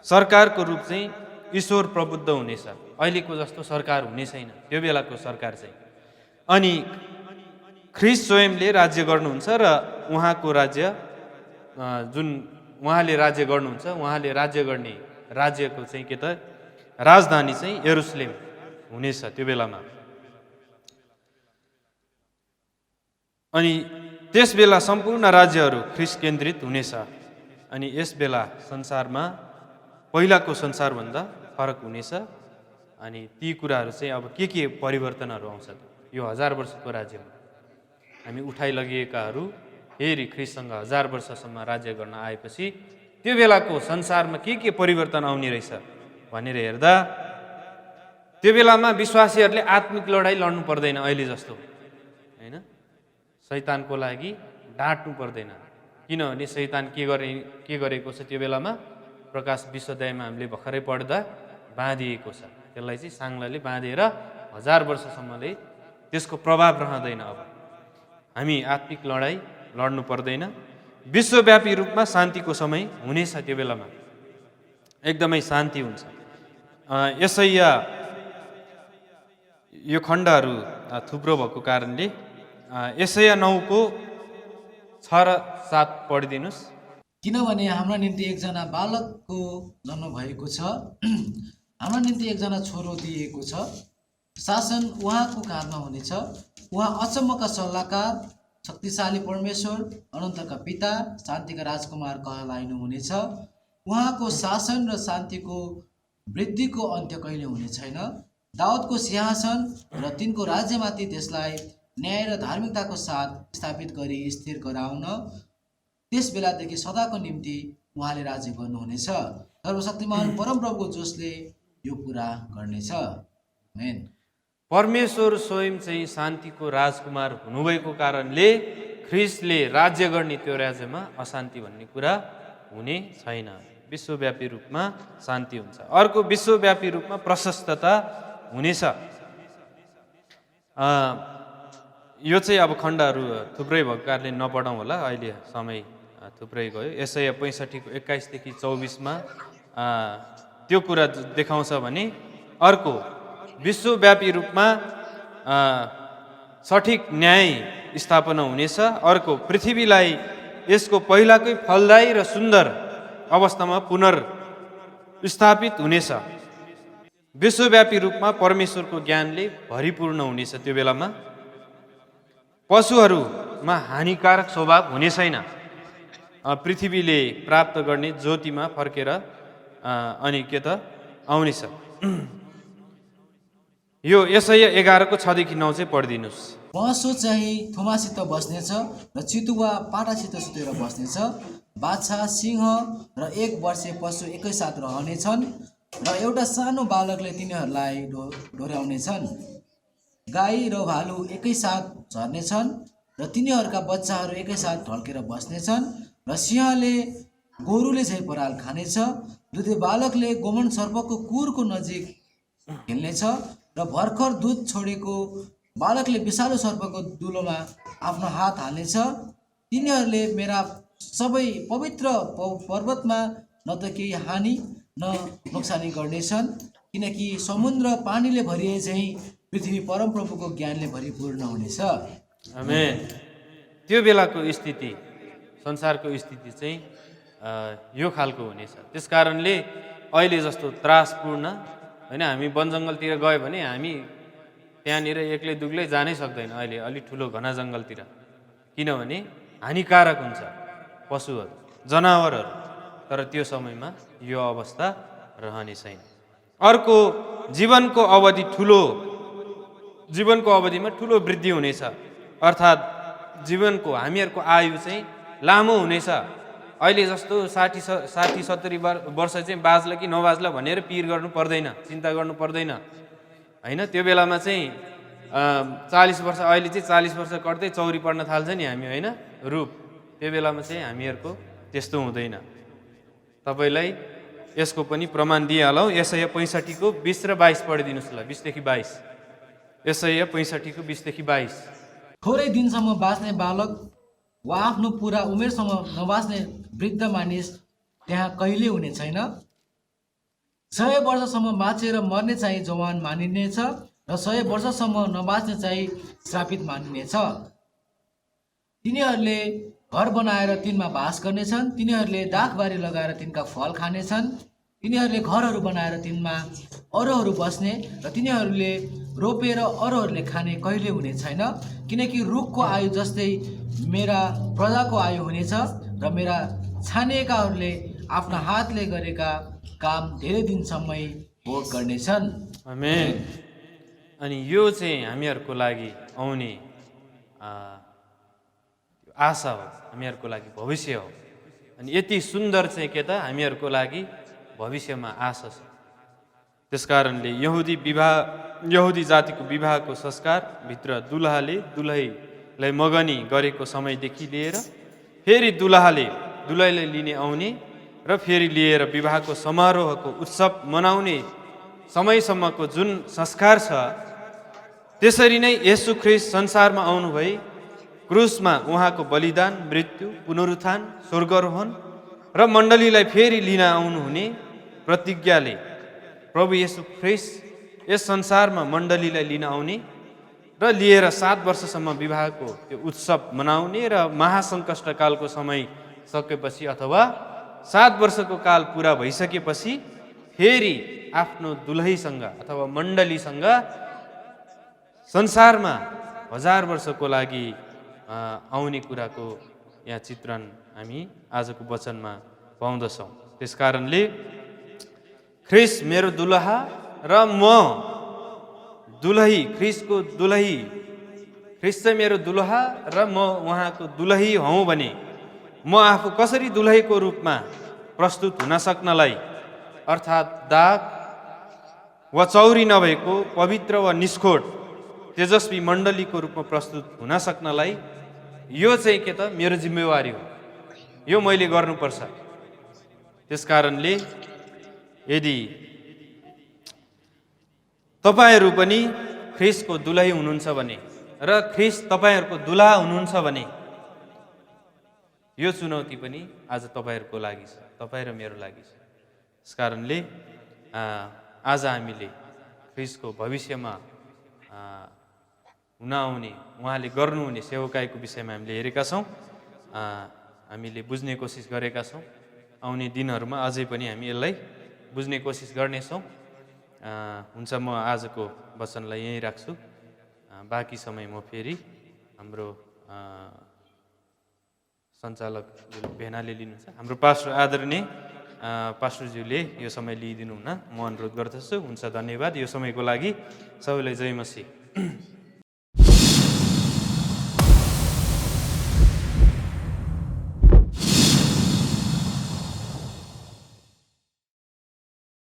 सरकारको रूप चाहिँ ईश्वर प्रबुद्ध हुनेछ। अहिलेको जस्तो सरकार हुने छैन त्यो बेलाको सरकार चाहिँ। अनि ख्रीष्ट स्वयंले राज्य गर्नुहुन्छ र उहाँको राज्य जुन उहाँले राज्य गर्नुहुन्छ उहाँले राज्य गर्ने राज्यको चाहिँ के त राजधानी चाहिँ यरुसलेम हुनेछ त्यो बेलामा। अनि त्यस बेला सम्पूर्ण राज्यहरू ख्रीष्ट केन्द्रित हुनेछ। अनि यस बेला संसारमा पहिलाको संसारभन्दा फरक हुनेछ। अनि ती कुराहरू चाहिँ अब के परिवर्तनहरू आउँछ यो 1000 वर्षको राज्यमा हामी उठाइ लगिएकाहरू फेरि ख्रीष्टसँग 1000 वर्षसम्म राज्य गर्न आएपछि त्यो बेलाको संसारमा के परिवर्तन आउने रहेछ भनेर हेर्दा त्यो बेलामा विश्वासीहरूले आत्मिक लडाइँ लड्नु पर्दैन अहिले जस्तो हैन। शैतानको लागि डाँट्नु पर्दैन किनभने शैतान के गरेको छ त्यो बेलामा प्रकाश 20 अध्यायमा हामीले भर्खरै पढ्दा बाँधिएको छ। त्यसलाई चाहिँ साङ्लाले बाँधेर 1000 वर्षसम्मले त्यसको प्रभाव रहँदैन। अब हामी आत्मिक लडाइँ लड्नु पर्दैन। विश्वव्यापी रूपमा शान्तिको समय हुनेछ। त्यो बेलामा एकदमै शान्ति हुन्छ। यसैया यो खण्डहरू थुप्रो भएको कारणले यसैया 9 6 र 7 पढिदिनुहोस्। किनभने हाम्रा निम्ति एकजना बालकको जन्म भएको छ, हाम्रा निम्ति एकजना छोरो दिएको छ, शासन उहाँको काँधमा हुनेछ। उहाँ अचम्मका सल्लाहकार, शक्तिशाली परमेश्वर, अनन्तका पिता, शान्तिका राजकुमार कहलाइनुहुनेछ। उहाँको शासन र शान्तिको वृद्धिको अन्त्य कहिले हुने छैन। दाउदको सिंहासन र तिनको राज्यमाथि त्यसलाई न्याय र धार्मिकताको साथ स्थापित गरी स्थिर गराउन त्यस बेलादेखि सदाको निम्ति उहाँले राज्य गर्नुहुनेछ। सर्वशक्तिमान परमप्रभुको जोसले यो पुरा गर्नेछ। आमेन। परमेश्वर स्वयं चाहिँ शान्तिको राजकुमार हुनुभएको कारणले ख्रिस्टले राज्य गर्ने त्यो राज्यमा अशान्ति भन्ने कुरा हुने छैन। विश्वव्यापी रूपमा शान्ति हुन्छ। अर्को विश्वव्यापी रूपमा प्रशस्तता हुनेछ। यो चाहिँ अब खण्डहरू थुप्रै भएको कारणले नपढौँ होला, अहिले समय थुप्रै गयो। यसैया 65 को 21 देखि 24 त्यो कुरा देखाउँछ भने अर्को विश्वव्यापी रूपमा सठिक न्याय स्थापना हुनेछ। अर्को पृथ्वीलाई यसको पहिलाकै फलदायी र सुन्दर अवस्थामा पुनर्स्थापित हुनेछ। विश्वव्यापी रूपमा परमेश्वरको ज्ञानले भरिपूर्ण हुनेछ। त्यो बेलामा पशुहरूमा हानिकारक स्वभाव हुने छैन। पृथ्वीले प्राप्त गर्ने ज्योतिमा फर्केर अनि के त आउनेछ। यो यसैया 11 को 6 देखि 9 चाहिँ पढिदिनुहोस्। पशु चाहिँ थुमासित बस्नेछ र चितुवा पाटासित सुतेर बस्नेछ। बाछा, सिंह र 1 वर्षे पशु एकैसाथ रहनेछन् र एउटा सानो बालकले तिनीहरूलाई डोर्याउनेछन्। गाई र भालु एकैसाथ झर्नेछन् र तिनीहरूका बच्चाहरू एकैसाथ ढल्केर बस्नेछन् र सिंहले गोरुले झै पराल खानेछ। दुधे बालकले गोमन सर्पको कुरको नजिक खेल्नेछ र भर्खर दुध छोडेको बालकले विषालु सर्पको दुलोमा आफ्नो हात हाल्नेछ। तिनीहरूले मेरा सबै पवित्र पर्वतमा न त केही हानि न नोक्सानी गर्नेछन्, किनकि समुद्र पानीले भरिए चाहिँ पृथ्वी परमप्रभुको ज्ञानले भरिपूर्ण हुनेछ। आमेन। त्यो बेलाको स्थिति, संसारको स्थिति चाहिँ यो खालको हुनेछ। त्यस कारणले अहिले जस्तो त्रासपूर्ण होइन, हामी वन जङ्गलतिर गयो भने हामी त्यहाँनिर एक्लै दुक्लै जानै सक्दैन। अहिले अलि ठुलो घना जङ्गलतिर, किनभने हानिकारक हुन्छ पशुहरू, जनावरहरू। तर त्यो समयमा यो अवस्था रहने छैन। अर्को जीवनको अवधिमा ठुलो वृद्धि हुनेछ। अर्थात् जीवनको हामीहरूको आयु चाहिँ लामो हुनेछ। अहिले जस्तो 60-70 वर्ष चाहिँ बाँच्ला कि नबाँच्ला भनेर पिर गर्नु पर्दैन, चिन्ता गर्नु पर्दैन होइन। त्यो बेलामा चाहिँ 40 वर्ष, अहिले चाहिँ 40 वर्ष कट्दै चौरी पर्न थाल्छ नि हामी होइन, रूप। त्यो बेलामा चाहिँ हामीहरूको त्यस्तो हुँदैन। तपाईँलाई यसको पनि प्रमाण दिइहालौँ। यसैया 65 को 20 र 22 पढिदिनुहोस् ल। 20 देखि 22। यसैया 65 को 20 देखि 22। थोरै दिनसम्म बाँच्ने बालक वा आफ्नो पुरा उमेरसम्म नबाँच्ने वृद्ध मानिस त्यहाँ कहिले हुने छैन। 100 वर्षसम्म बाँचेर मर्ने चाहिँ जवान मानिनेछ र 100 वर्षसम्म नबाँच्ने चाहिँ श्रापित मानिनेछ। तिनीहरूले घर बनाएर तिनमा बास गर्नेछन्। तिनीहरूले दाखबारी लगाएर तिनका फल खानेछन्। तिनीहरूले घरहरू बनाएर तिनमा अरूहरू बस्ने र तिनीहरूले रोपेर अरूहरूले खाने कहिले हुने छैन, किनकि रुखको आयु जस्तै मेरा प्रजाको आयु हुनेछ र मेरा छानिएकाहरूले आफ्ना हातले गरेका काम धेरै दिनसम्मै भोग गर्नेछन्। आमेन। अनि यो चाहिँ हामीहरूको लागि आउने आशा हो, हामीहरूको लागि भविष्य हो। अनि यति सुन्दर चाहिँ के त हामीहरूको लागि भविष्यमा आशा छ। त्यसकारणले यहुदी जातिको विवाहको संस्कारभित्र दुलहाले दुलहीलाई मगनी गरेको समयदेखि लिएर फेरि दुलहाले दुलहीलाई लिने आउने र फेरि लिएर विवाहको समारोहको उत्सव मनाउने समयसम्मको जुन संस्कार छ, त्यसरी नै येशू ख्रीष्ट संसारमा आउनुभए, क्रुसमा उहाँको बलिदान, मृत्यु, पुनरुत्थान, स्वर्गारोहण र मण्डलीलाई फेरि लिन आउनुहुने प्रतिज्ञाले प्रभु येशू ख्रीष्ट यस संसारमा मण्डलीलाई लिन आउने र लिएर 7 वर्षसम्म विवाहको त्यो उत्सव मनाउने र महासङ्कष्टकालको समय सकेपछि अथवा 7 वर्षको काल पुरा भइसकेपछि फेरि आफ्नो दुलहीसँग अथवा मण्डलीसँग संसारमा 1000 वर्षको लागि आउने कुराको यहाँ चित्रण हामी आजको वचनमा पाउँदछौँ। त्यसकारणले ख्रीष्ट मेरो दुलहा र म दुलही, ख्रीष्टको दुलही, ख्रीष्ट चाहिँ मेरो दुलहा र म उहाँको दुलही हौँ भने म आफू कसरी दुलहीको रूपमा प्रस्तुत हुन सक्नलाई, अर्थात् दाग वा चौरी नभएको पवित्र वा निष्खोट तेजस्वी मण्डलीको रूपमा प्रस्तुत हुन सक्नलाई यो चाहिँ के त मेरो जिम्मेवारी हो, यो मैले गर्नुपर्छ। त्यसकारणले यदि तपाईहरू पनि ख्रीष्टको दुलही हुनुहुन्छ भने र ख्रीष्ट तपाईहरूको दुलहा हुनुहुन्छ भने यो चुनौती पनि आज तपाईहरूको लागि छ, तपाईँ र मेरो लागि छ। त्यसकारणले आज हामीले ख्रीष्टको भविष्यमा हुन आउने, उहाँले गर्नुहुने सेवकाईको विषयमा हामीले हेरेका छौँ, हामीले बुझ्ने कोसिस गरेका छौँ। आउने दिनहरूमा अझै पनि हामी यसलाई बुझ्ने कोसिस गर्नेछौँ। हुन्छ, म आजको वचनलाई यहीँ राख्छु। बाँकी समय म फेरि हाम्रो सञ्चालक भेनाले लिनुहुन्छ। हाम्रो पास्टर आदरणीय पास्टरज्यूले यो समय लिइदिनु हुन म अनुरोध गर्दछु। हुन्छ, धन्यवाद यो समयको लागि। सबैलाई जय मसीह।